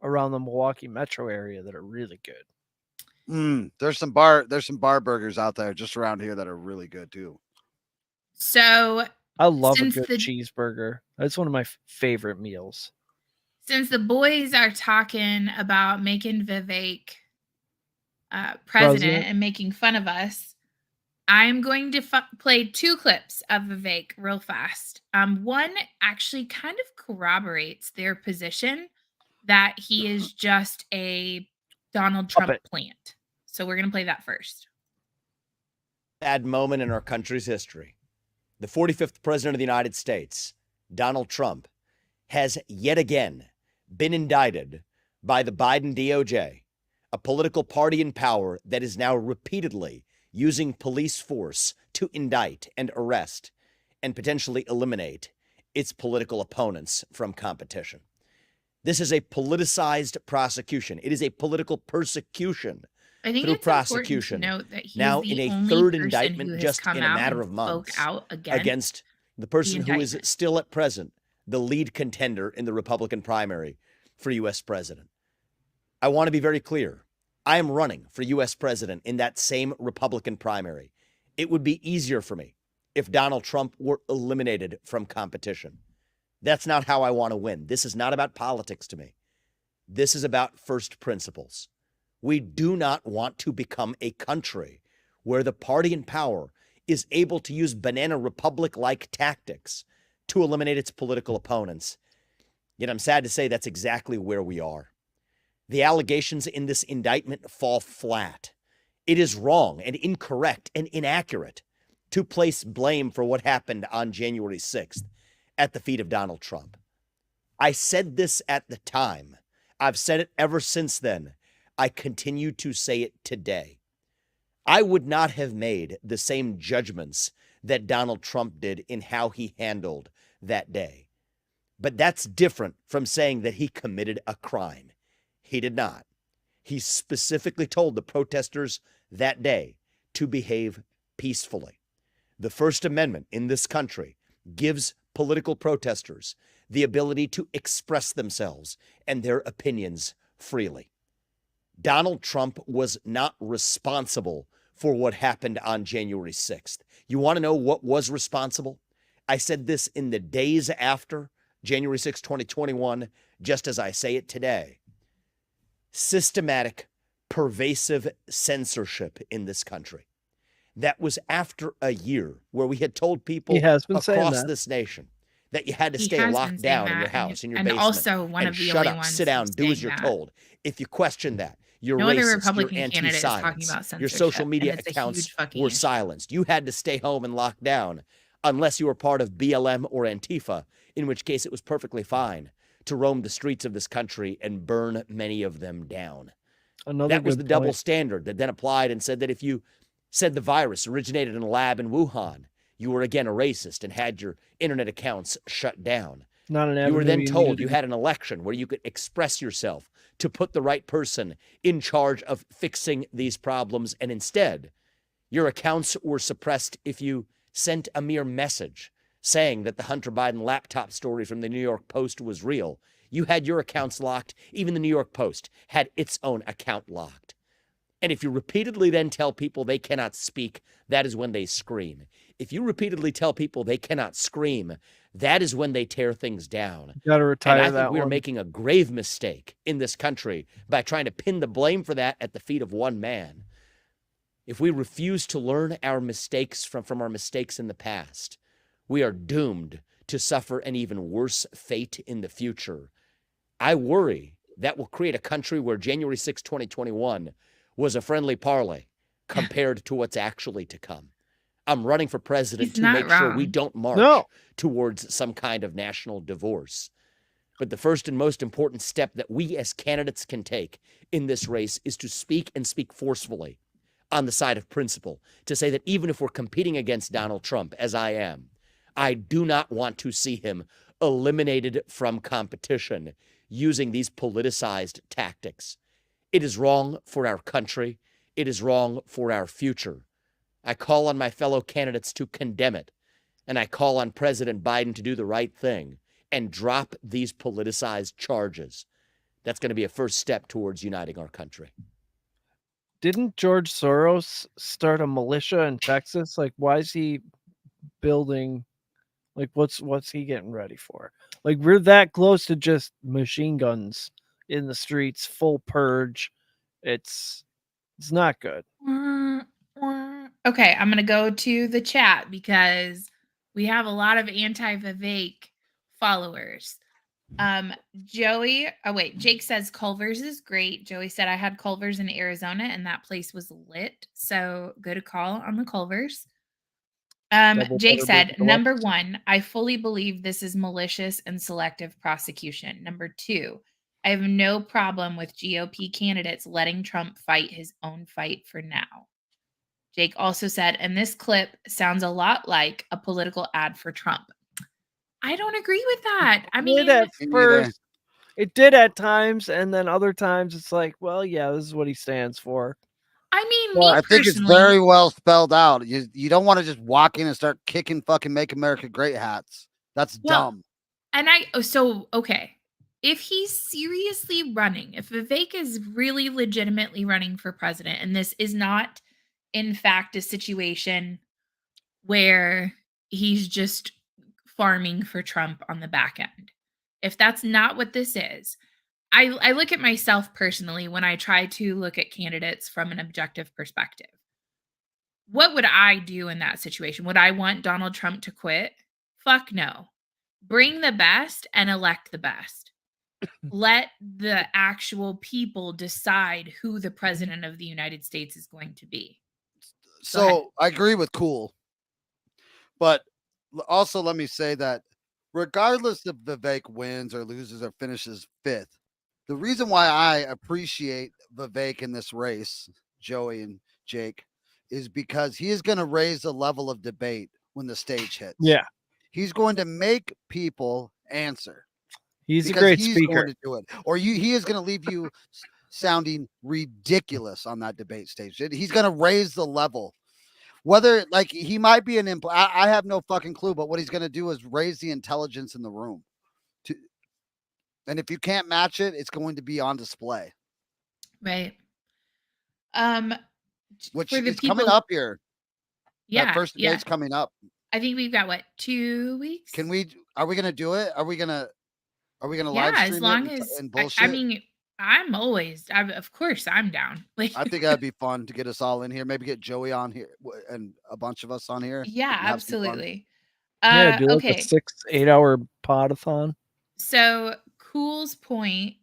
around the Milwaukee metro area that are really good. There's some bar burgers out there just around here that are really good too. So I love a since good the cheeseburger. That's one of my favorite meals. since the boys are talking about making Vivek president and making fun of us, I'm going to play two clips of Vivek real fast. One actually kind of corroborates their position that he is just a Donald Trump plant. So we're going to play that first. Bad moment in our country's history. The 45th president of the United States, Donald Trump, has yet again been indicted by the Biden DOJ, a political party in power that is now repeatedly using police force to indict and arrest and potentially eliminate its political opponents from competition. This is a politicized prosecution. It is a political persecution I think through it's prosecution. important to note that he's Now the in a only third person who indictment has just come in a out matter and of months spoke out against the person who is indictment. still at present the lead contender in the Republican primary for U.S. president. I want to be very clear. I am running for U.S. president in that same Republican primary. It would be easier for me if Donald Trump were eliminated from competition. That's not how I want to win. This is not about politics to me. This is about first principles. We do not want to become a country where the party in power is able to use banana republic-like tactics to eliminate its political opponents. Yet I'm sad to say that's exactly where we are. The allegations in this indictment fall flat. It is wrong and incorrect and inaccurate to place blame for what happened on January 6th at the feet of Donald Trump. I said this at the time. I've said it ever since then. I continue to say it today. I would not have made the same judgments that Donald Trump did in how he handled that day. But that's different from saying that he committed a crime. He did not. He specifically told the protesters that day to behave peacefully. The First Amendment in this country gives political protesters the ability to express themselves and their opinions freely. Donald Trump was not responsible for what happened on January 6th. You want to know what was responsible? I said this in the days after January 6, 2021, just as I say it today. Systematic, pervasive censorship in this country. That was after a year where we had told people across this nation that you had to stay locked down in your house, in your basement, also one and of the shut only up, ones sit down, do as you're that. told. If you question that, you're No other racist, Republican you're candidate is talking anti-science, about your censorship, social media and it's a accounts huge fucking were issue. silenced. You had to stay home and lock down unless you were part of BLM or Antifa, in which case it was perfectly fine to roam the streets of this country and burn many of them down. That was the double standard that then applied and said that if you said the virus originated in a lab in Wuhan, you were again a racist and had your internet accounts shut down. Not an You were then avenue told needed you to had an election where you could express yourself to put the right person in charge of fixing these problems, and instead, your accounts were suppressed if you sent a mere message saying that the Hunter Biden laptop story from the New York Post was real. You had your accounts locked. Even the New York Post had its own account locked. And if you repeatedly then tell people they cannot speak, that is when they scream. If you repeatedly tell people they cannot scream, that is when they tear things down. You gotta retire and I think that we are one. making a grave mistake in this country by trying to pin the blame for that at the feet of one man. If we refuse to learn our mistakes from our mistakes in the past, we are doomed to suffer an even worse fate in the future. I worry that will create a country where January 6, 2021 was a friendly parlay compared to what's actually to come. I'm running for president to make sure we don't march towards some kind of national divorce. But the first and most important step that we as candidates can take in this race is to speak and speak forcefully on the side of principle, to say that even if we're competing against Donald Trump, as I am, I do not want to see him eliminated from competition using these politicized tactics. It is wrong for our country. It is wrong for our future. I call on my fellow candidates to condemn it, and I call on President Biden to do the right thing and drop these politicized charges. That's going to be a first step towards uniting our country. Didn't George Soros start a militia in Texas? Like, why is he building? Like, what's he getting ready for? Like, we're that close to just machine guns in the streets, full purge. It's not good. Okay, I'm going to go to the chat because we have a lot of anti-Vivek followers. Jake says Culver's is great. Joey said I had Culver's in Arizona and that place was lit. So good a call on the Culver's. Jake said, number one, I fully believe this is malicious and selective prosecution. Number two, I have no problem with GOP candidates letting Trump fight his own fight for now. Jake also said, and this clip sounds a lot like a political ad for Trump. I don't agree with that. I mean, at first, it did at times, and then other times it's like, well, yeah, this is what he stands for. I mean, well, I think it's very well spelled out. You don't want to just walk in and start kicking fucking "Make America Great" hats. That's dumb. And okay. If he's seriously running, if Vivek is really legitimately running for president, and this is not, in fact, a situation where he's just farming for Trump on the back end. If that's not what this is, I look at myself personally when I try to look at candidates from an objective perspective. What would I do in that situation? Would I want Donald Trump to quit? Fuck no. Bring the best and elect the best. let the actual people decide who the president of the United States is going to be. So I agree with Cool, but also let me say that regardless if Vivek wins or loses or finishes 5th, the reason why I appreciate Vivek in this race, Joey and Jake, is because he is going to raise the level of debate when the stage hits. Yeah. He's going to make people answer. He's a great he's speaker. going to do it. Or he is going to leave you sounding ridiculous on that debate stage. He's going to raise the level. Whether like he might be an I have no fucking clue, but what he's going to do is raise the intelligence in the room. And if you can't match it, it's going to be on display. Right. Which for the is coming people- up here. Yeah. That first debate's coming up. I think we've got what, 2 weeks? Are we gonna do it? Are we gonna live stream as long it as and bullshit? I mean, of course I'm down. Like I think that'd be fun to get us all in here. Maybe get Joey on here and a bunch of us on here. yeah, and have some fun. absolutely. Yeah, do like Okay. a 6-8 hour podathon. So Cool's point,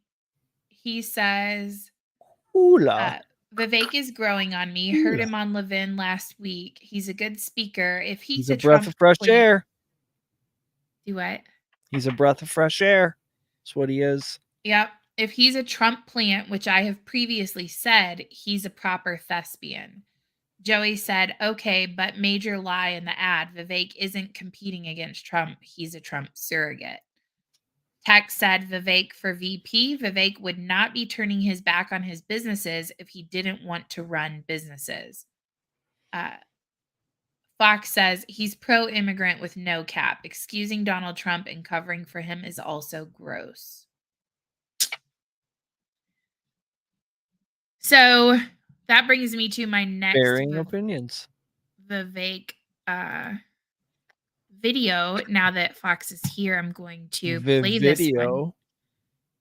he says, Vivek is growing on me. Heard him on Levin last week. He's a good speaker. If he's a breath of fresh air. Do what? He's a breath of fresh air. That's what he is. Yep. If he's a Trump plant, which I have previously said, he's a proper thespian. Joey said, okay, but major lie in the ad. Vivek isn't competing against Trump. He's a Trump surrogate. Tex said Vivek for VP. Vivek would not be turning his back on his businesses if he didn't want to run businesses. Fox says he's pro-immigrant with no cap. Excusing Donald Trump and covering for him is also gross. So that brings me to my next varying opinions. Vivek video. Now that Fox is here, I'm going to play this one.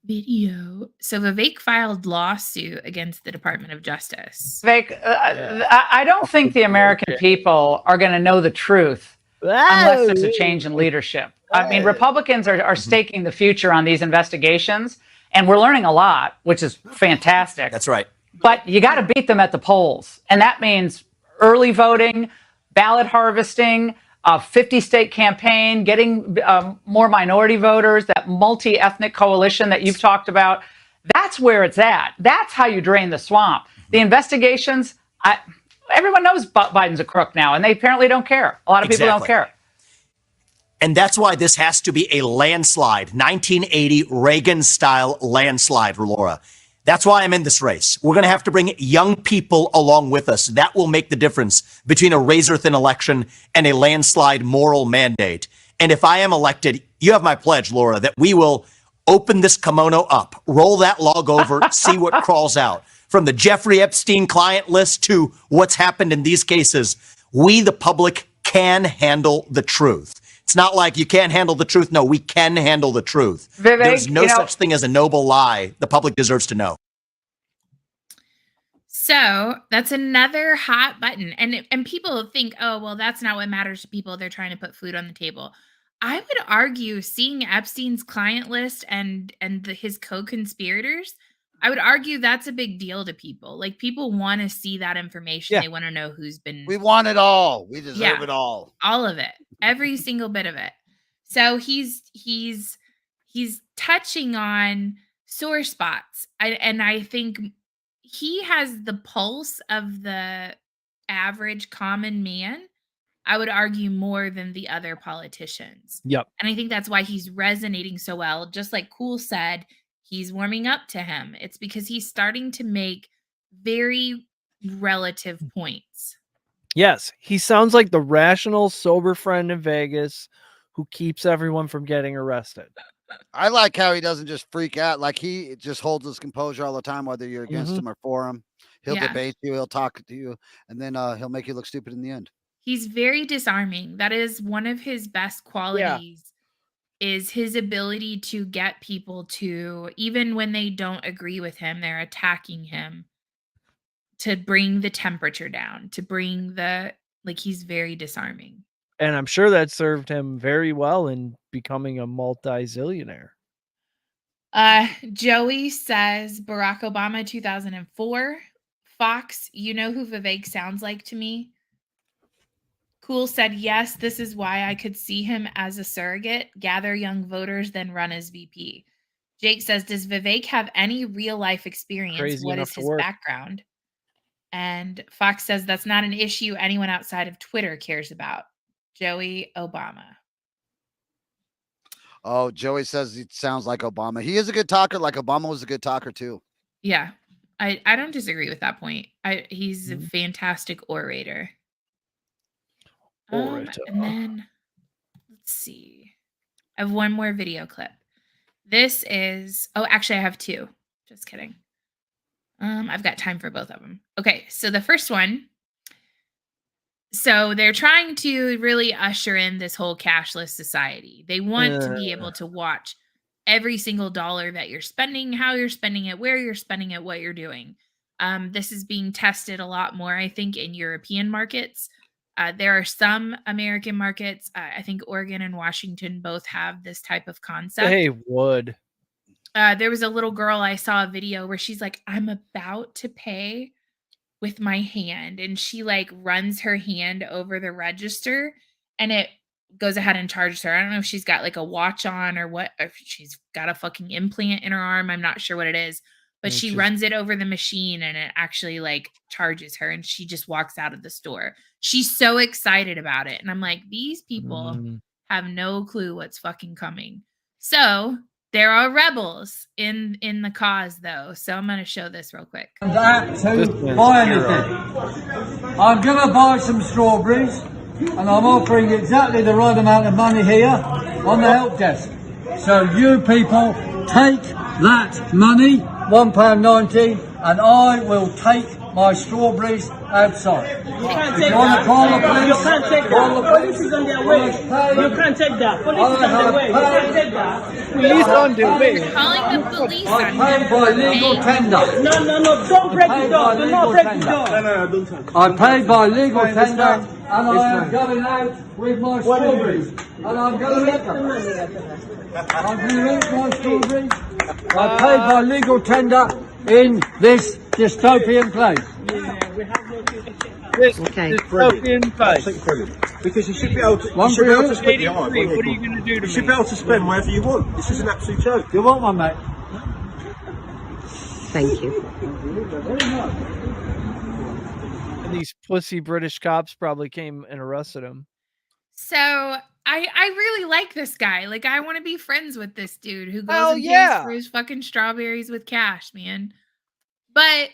Video. So Vivek filed lawsuit against the Department of Justice. Vivek, I don't think the American people are going to know the truth unless there's a change in leadership. I mean, Republicans are staking the future on these investigations, and we're learning a lot, which is fantastic. That's right. But you got to beat them at the polls, and that means early voting, ballot harvesting, a 50-state campaign, getting more minority voters, that multi-ethnic coalition that you've talked about. That's where it's at. That's how you drain the swamp. The investigations, everyone knows Biden's a crook now, and they apparently don't care. A lot of people don't care. And that's why this has to be a landslide, 1980 Reagan-style landslide, Laura. That's why I'm in this race. We're going to have to bring young people along with us. That will make the difference between a razor-thin election and a landslide moral mandate. And if I am elected, you have my pledge, Laura, that we will open this kimono up, roll that log over, see what crawls out. From the Jeffrey Epstein client list to what's happened in these cases, we, the public, can handle the truth. It's not like you can't handle the truth. No, we can handle the truth. Vivek, there's no such thing as a noble lie. The public deserves to know. So that's another hot button. And people think, oh, well, that's not what matters to people. They're trying to put food on the table. I would argue seeing Epstein's client list and his co-conspirators, I would argue that's a big deal to people. Like, people want to see that information. Yeah. They want to know who's been. We want it all. We deserve it all. All of it. Every single bit of it. So he's touching on sore spots. And I think he has the pulse of the average common man, I would argue, more than the other politicians. Yep. And I think that's why he's resonating so well. Just like Cool said, he's warming up to him. It's because he's starting to make very relative points. Yes, he sounds like the rational, sober friend in Vegas who keeps everyone from getting arrested. I like how he doesn't just freak out. Like, he just holds his composure all the time, whether you're against him or for him. He'll debate you. He'll talk to you. And then he'll make you look stupid in the end. He's very disarming. That is one of his best qualities, is his ability to get people to, even when they don't agree with him, they're attacking him, to bring the temperature down, to bring he's very disarming. And I'm sure that served him very well in becoming a multi-zillionaire. Joey says Barack Obama 2004. Fox, you know who Vivek sounds like to me? Cool said, yes, this is why I could see him as a surrogate, gather young voters, then run as VP. Jake says, does Vivek have any real life experience? Crazy What enough is to his work. background? And Fox says, that's not an issue anyone outside of Twitter cares about. Joey Obama. Oh, Joey says it sounds like Obama. He is a good talker, like Obama was a good talker too. Yeah, I don't disagree with that point. He's a fantastic orator. And then let's see. I have one more video clip. This is, oh, actually I have two. Just kidding. I've got time for both of them. Okay, so the first one. So they're trying to really usher in this whole cashless society. They want to be able to watch every single dollar that you're spending, how you're spending it, where you're spending it, what you're doing. This is being tested a lot more, I think, in European markets. There are some American markets. I think Oregon and Washington both have this type of concept. They would. There was a little girl, I saw a video where she's like, I'm about to pay with my hand, and she like runs her hand over the register and it goes ahead and charges her. I don't know if she's got like a watch on or what, if she's got a fucking implant in her arm. I'm not sure what it is, but she runs it over the machine and it actually like charges her, and she just walks out of the store. She's so excited about it. And I'm like, these people have no clue what's fucking coming. So there are rebels in the cause, though. So I'm going to show this real quick. To buy anything. I'm going to buy some strawberries, and I'm offering exactly the right amount of money here on the help desk. So you people take that money, £1.90, and I will take my strawberries outside. You can't take that. You can't take that. Police is on their way. You can't take that. Police is on their way. You can't take that. Police on their way. You're calling the police I on paid by legal tender. No. Don't break the door. Do not break the door. No, don't touch. I paid by legal tender, and I am going out with my strawberries. And I'm going to eat them. I'm going to eat my strawberries. I paid by legal tender in this dystopian place. Yeah, we have no This dystopian place. Because you should be able to, spend your What are you going to do to me? You should be able to spend whatever you want. This is an absolute joke. You want one, mate? Thank you. And these pussy British cops probably came and arrested him. So I really like this guy. Like, I want to be friends with this dude who goes and pays for his fucking strawberries with cash, man. But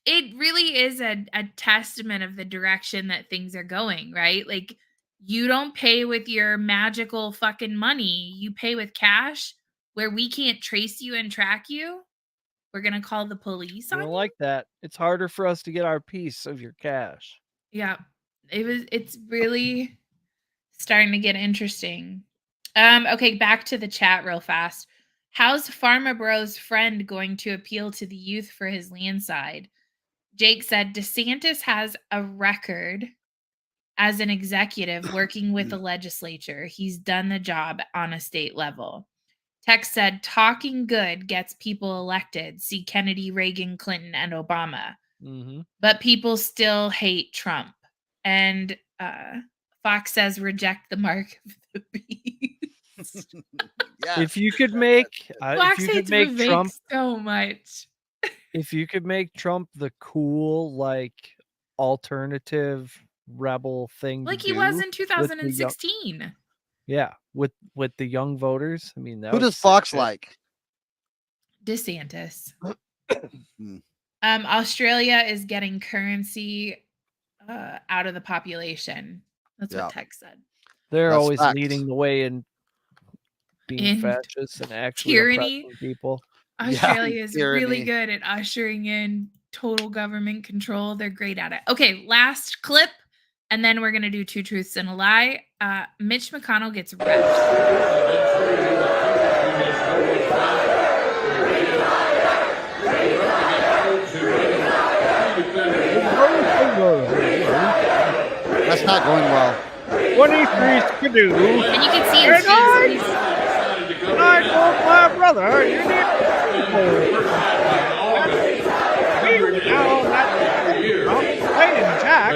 it really is a testament of the direction that things are going, right? Like, you don't pay with your magical fucking money. You pay with cash where we can't trace you and track you. We're going to call the police on you. I don't like that. It's harder for us to get our piece of your cash. Yeah. It's really starting to get interesting. Okay, back to the chat real fast. How's Pharma Bro's friend going to appeal to the youth for his landslide? Jake said, DeSantis has a record as an executive working with the legislature. He's done the job on a state level. Tex said, talking good gets people elected. See Kennedy, Reagan, Clinton, and Obama. But people still hate Trump. And Fox says, reject the mark of the beast. If you could make, Fox if you could hates make Vivek Trump so much. If you could make Trump the cool, like, alternative rebel thing, Like to he do was in with the 2016. with the young voters. I mean, that Who would does set Fox shit. like? DeSantis. Australia is getting currency out of the population. That's what Tex said. They're That's always facts. leading the way in being In fascists and actually tyranny. oppressing people. Australia is really tyranny. good at ushering in total government control. They're great at it. Okay, last clip, and then we're gonna do two truths and a lie. Mitch McConnell gets wrecked. That's not going well. 23 skidoo. And you can see I told my brother you need we now that playing Jack.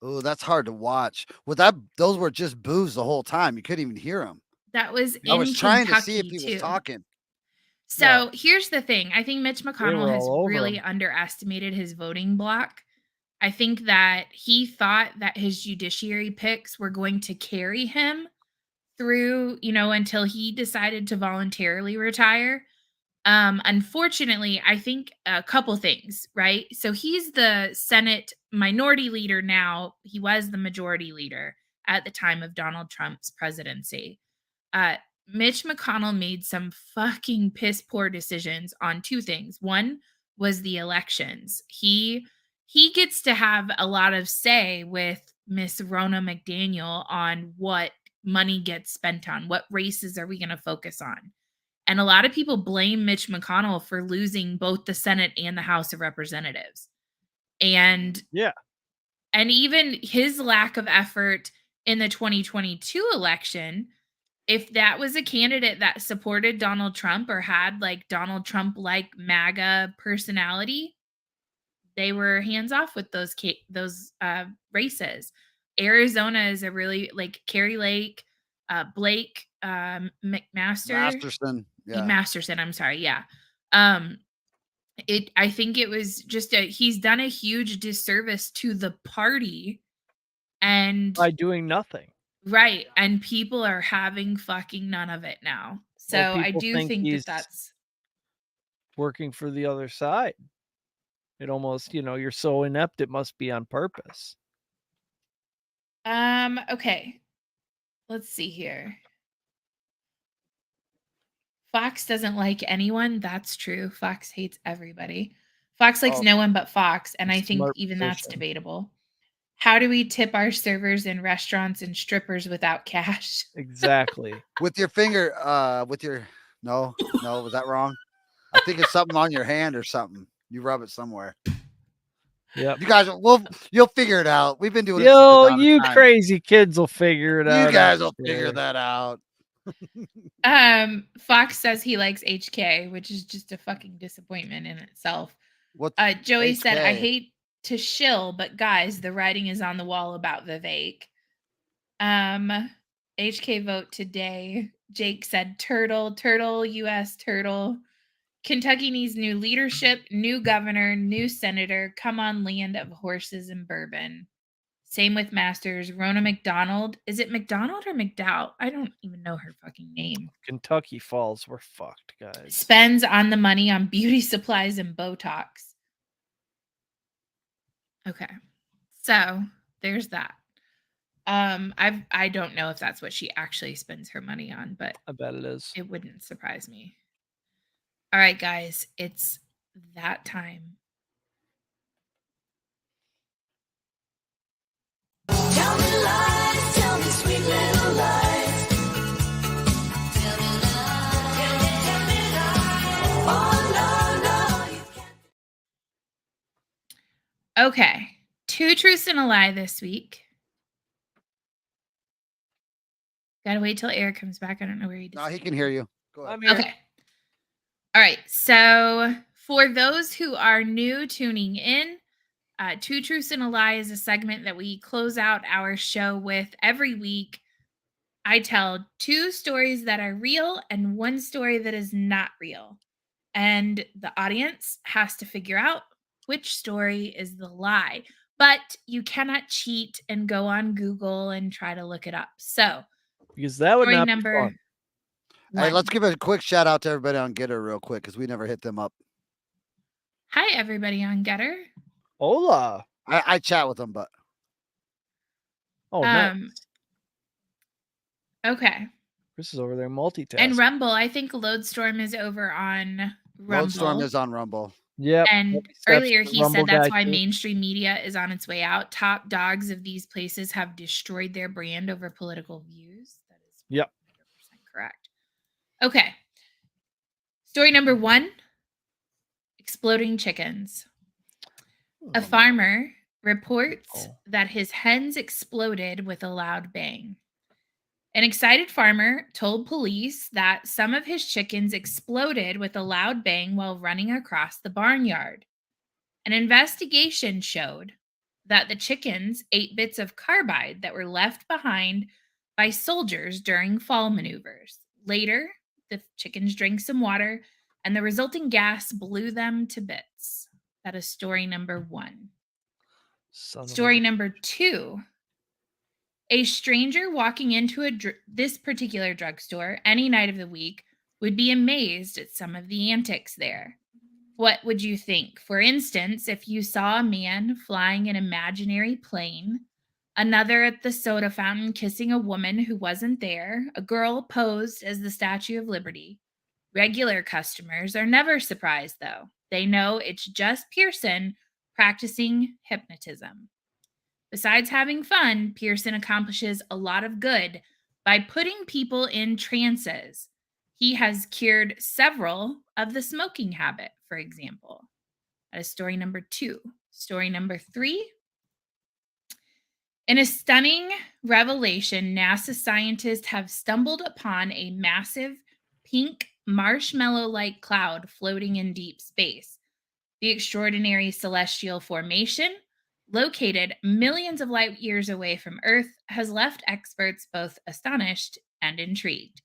Oh, that's hard to watch. Well, those were just boos the whole time. You couldn't even hear them. That was I in was trying to see if Kentucky he was too. talking. So here's the thing. I think Mitch McConnell has all over really him. underestimated his voting block. I think that he thought that his judiciary picks were going to carry him through, until he decided to voluntarily retire. Unfortunately, I think a couple things, right? So he's the Senate minority leader now. He was the majority leader at the time of Donald Trump's presidency. Uh, Mitch McConnell made some fucking piss poor decisions on two things. One was the elections. He gets to have a lot of say with Miss Rona McDaniel on what money gets spent on, what races are we going to focus on. And a lot of people blame Mitch McConnell for losing both the Senate and the House of Representatives. And and even his lack of effort in the 2022 election, if that was a candidate that supported Donald Trump or had like Donald Trump like MAGA personality, they were hands off with those races. Arizona is a really like Carrie Lake, Blake Masterson. Yeah. Masterson, I'm sorry. Yeah. I think it was just he's done a huge disservice to the party and by doing nothing. Right. And people are having fucking none of it now. So Well, I people do think think he's that that's working for the other side. It almost, you're so inept, it must be on purpose. okay. Let's see here. Fox doesn't like anyone. That's true. Fox hates everybody. Fox likes no one but Fox, and I think Smart even that's position. debatable. How do we tip our servers in restaurants and strippers without cash? Exactly. With your finger, no, was that wrong? I think it's something on your hand or something. You rub it somewhere. Yeah. You guys, you'll figure it out. We've been doing it. You crazy kids will figure it out. You guys will figure that out. Fox says he likes HK, which is just a fucking disappointment in itself. What's Joey said, I HK? hate to shill, but guys, the writing is on the wall about Vivek. HK vote today. Jake said turtle, US turtle. Kentucky needs new leadership, new governor, new senator. Come on, land of horses and bourbon. Same with Masters. Rona McDonald. Is it McDonald or McDowell? I don't even know her fucking name. Kentucky Falls, we're fucked, guys. Spends on the money on beauty supplies and Botox. Okay. So there's that. I don't know if that's what she actually spends her money on, but I bet it is. It wouldn't surprise me. All right, guys, it's that time. Tell me lies, tell me sweet little lies. Tell me lies, tell me lies. Oh, no, no. Okay. 2 truths and a lie this week. Gotta wait till Eric comes back. I don't know where he is. No, he can hear you. Go ahead. I'm here. Okay. All right. So for those who are new tuning in, 2 Truths and a Lie is a segment that we close out our show with every week. I tell 2 stories that are real and 1 story that is not real. And the audience has to figure out which story is the lie. But you cannot cheat and go on Google and try to look it up. So, because that would story not number be fun. Hey, let's give a quick shout out to everybody on Getter real quick because we never hit them up. Hi, everybody on Getter. Hola. I chat with him, but nice. Okay. Chris is over there multitasking. And Rumble, I think Loadstorm is over on Rumble. Loadstorm is on Rumble. Yep. And earlier he said that's why mainstream media is on its way out. Top dogs of these places have destroyed their brand over political views. That is 100% correct. Okay. Story number 1, exploding chickens. A farmer reports that his hens exploded with a loud bang. An excited farmer told police that some of his chickens exploded with a loud bang while running across the barnyard. An investigation showed that the chickens ate bits of carbide that were left behind by soldiers during fall maneuvers. Later, the chickens drank some water, and the resulting gas blew them to bits. That is story number 1. Story number 2. A stranger walking into this particular drugstore any night of the week would be amazed at some of the antics there. What would you think? For instance, if you saw a man flying an imaginary plane, another at the soda fountain kissing a woman who wasn't there, a girl posed as the Statue of Liberty. Regular customers are never surprised, though. They know it's just Pearson practicing hypnotism. Besides having fun, Pearson accomplishes a lot of good by putting people in trances. He has cured several of the smoking habit, for example. That is story number 2. Story number 3. In a stunning revelation, NASA scientists have stumbled upon a massive pink marshmallow-like cloud floating in deep space. The extraordinary celestial formation, located millions of light years away from Earth, has left experts both astonished and intrigued.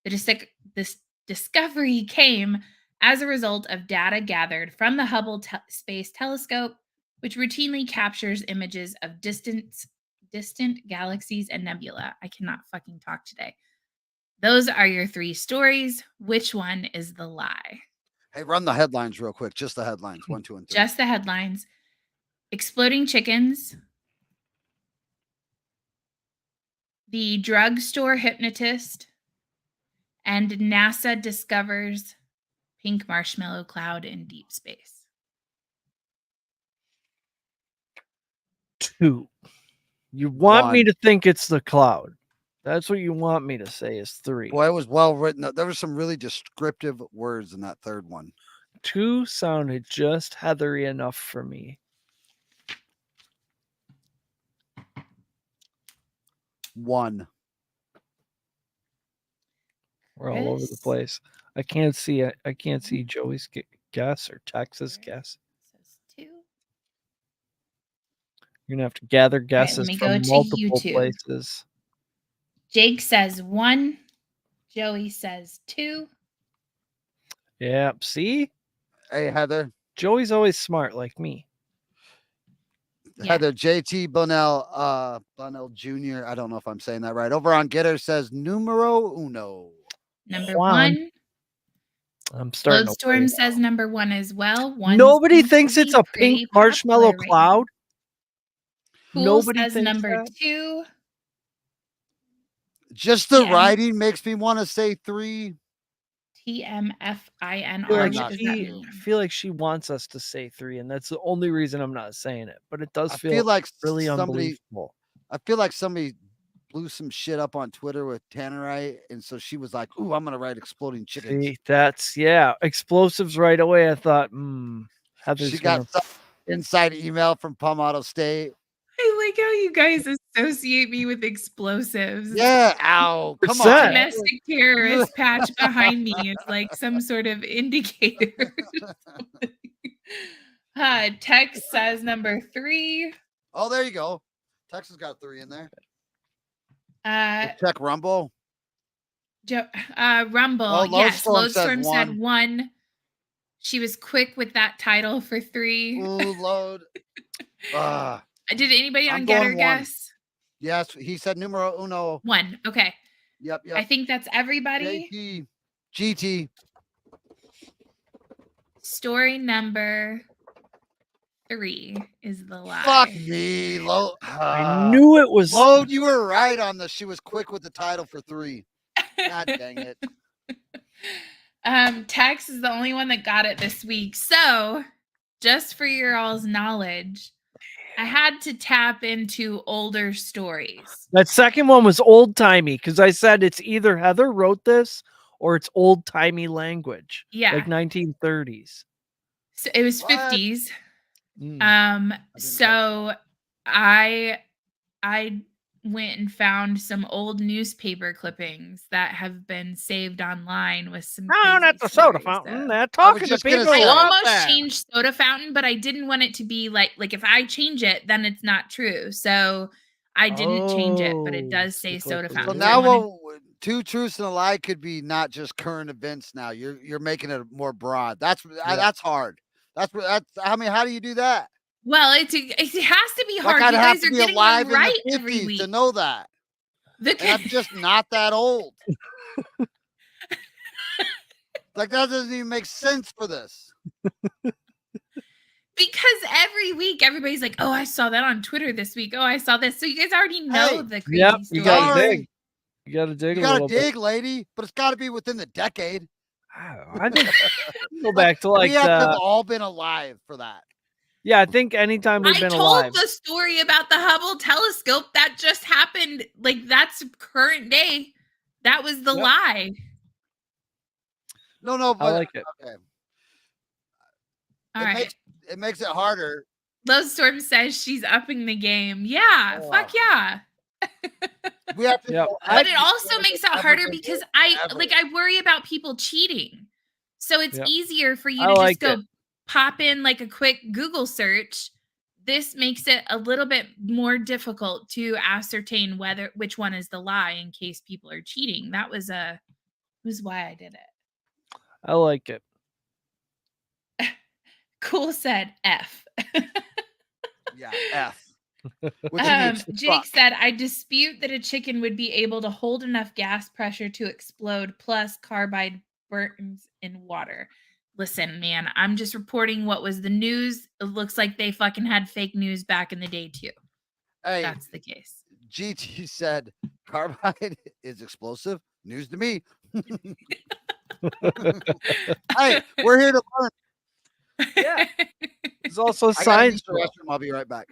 This discovery came as a result of data gathered from the Hubble Space Telescope, which routinely captures images of distant galaxies and nebula. I cannot fucking talk today. Those are your 3 stories. Which one is the lie? Hey, run the headlines real quick. Just the headlines. 1, 2, and 3. Just the headlines. Exploding chickens. The drugstore hypnotist. And NASA discovers pink marshmallow cloud in deep space. 2. You want 1. me to think it's the cloud. That's what you want me to say is 3. Boy, it was well written. There were some really descriptive words in that third one. 2 sounded just heathery enough for me. 1. We're all over the place. I can't see it. I can't see Joey's guess or Texas guess. You're gonna have to gather guesses from multiple places. Jake says 1. Joey says 2. Yeah, see? Hey, Heather. Joey's always smart like me. Heather, JT Bonnell Jr. I don't know if I'm saying that right. Over on Getter says numero uno. Number 1. I'm starting. Loadstorm says number 1 as well. Nobody thinks it's a pink marshmallow cloud. Cool says number 2. Just the writing makes me want to say 3. TMFINR. I feel like she wants us to say 3, and that's the only reason I'm not saying it. But it does feel like really unbelievable. I feel like somebody blew some shit up on Twitter with Tannerite, and so she was like, "Ooh, I'm gonna write exploding chickens." See, that's explosives right away. I thought, Heather's she got some inside email from Palmetto State. I like how you guys associate me with explosives. Yeah, ow, come on. Domestic terrorist patch behind me is like some sort of indicator. Tex says number 3. Oh, there you go. Tex has got 3 in there. Check Rumble. Rumble. Oh, yes, Loadstorm said 1. She was quick with that title for 3. Ooh, load. Did anybody on Getter guess? Yes, he said numero uno. 1. Okay. Yep. I think that's everybody. GT. Story number 3 is the lie. Fuck me, Lo. I knew it was. Load, you were right on this. She was quick with the title for 3. God dang it. Tex is the only one that got it this week. So, just for your all's knowledge, I had to tap into older stories. That second one was old timey because I said it's either Heather wrote this or it's old timey language. Yeah. Like 1930s. So it was 50s. Mm. So I went and found some old newspaper clippings that have been saved online with some Down crazy at the soda stories, fountain, so. they're talking to just gonna people. say- I up almost there. changed soda fountain, but I didn't want it to be like if I change it, then it's not true. So I didn't change it, but it does say stick with soda the fountain. So So I now wanted- what 2 truths and a lie could be not just current events now. You're making it more broad. That's hard. That's I mean, how do you do that? well, it has to be hard. Like I'd You have guys to are be getting alive them right in the every 50s week. to know that. And I'm just not that old. Like that doesn't even make sense for this. Because every week everybody's like, "Oh, I saw that on Twitter this week. Oh, I saw this." So you guys already know the crazy Yep, stories. you gotta Sorry. dig. You gotta dig You a gotta little dig, lady, but it's got to be within the decade. I think go back to like we have to have the. all been alive for that. Yeah, I think anytime we've I been told alive. the story about the Hubble telescope that just happened. Like that's current day. That was the lie. No, but I like it. Okay. All right. It makes it harder. Love Storm says she's upping the game. Yeah, fuck yeah. We have to. But it also makes it harder because I worry about people cheating. So it's Yep. easier for you I to like just go it. pop in like a quick Google search. This makes it a little bit more difficult to ascertain which one is the lie in case people are cheating. That was why I did it. I like it. Cool said F. Yeah, F. Which means Jake fuck. said, I dispute that a chicken would be able to hold enough gas pressure to explode, plus carbide burns in water. Listen, man, I'm just reporting what was the news. It looks like they fucking had fake news back in the day, too. Hey, that's the case. GT said carbide is explosive. News to me. Hey, we're here to learn. Yeah. There's also I gotta science. use the restroom. I'll be right back.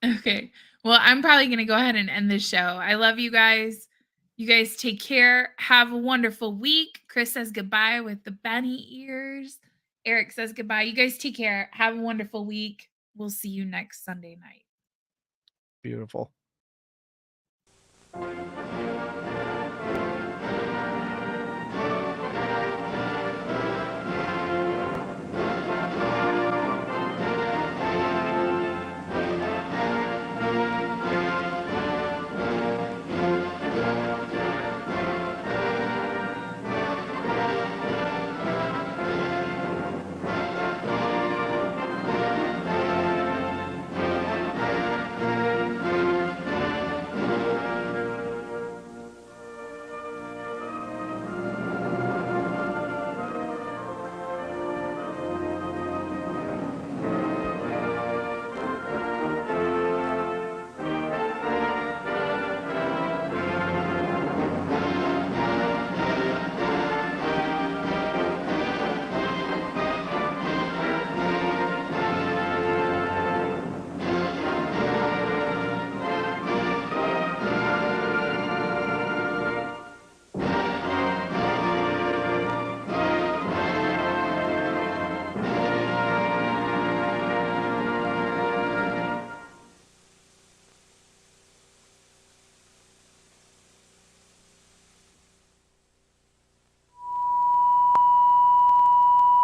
Okay. Well, I'm probably going to go ahead and end this show. I love you guys. You guys take care. Have a wonderful week. Chris says goodbye with the bunny ears. Eric says goodbye. You guys take care. Have a wonderful week. We'll see you next Sunday night. Beautiful.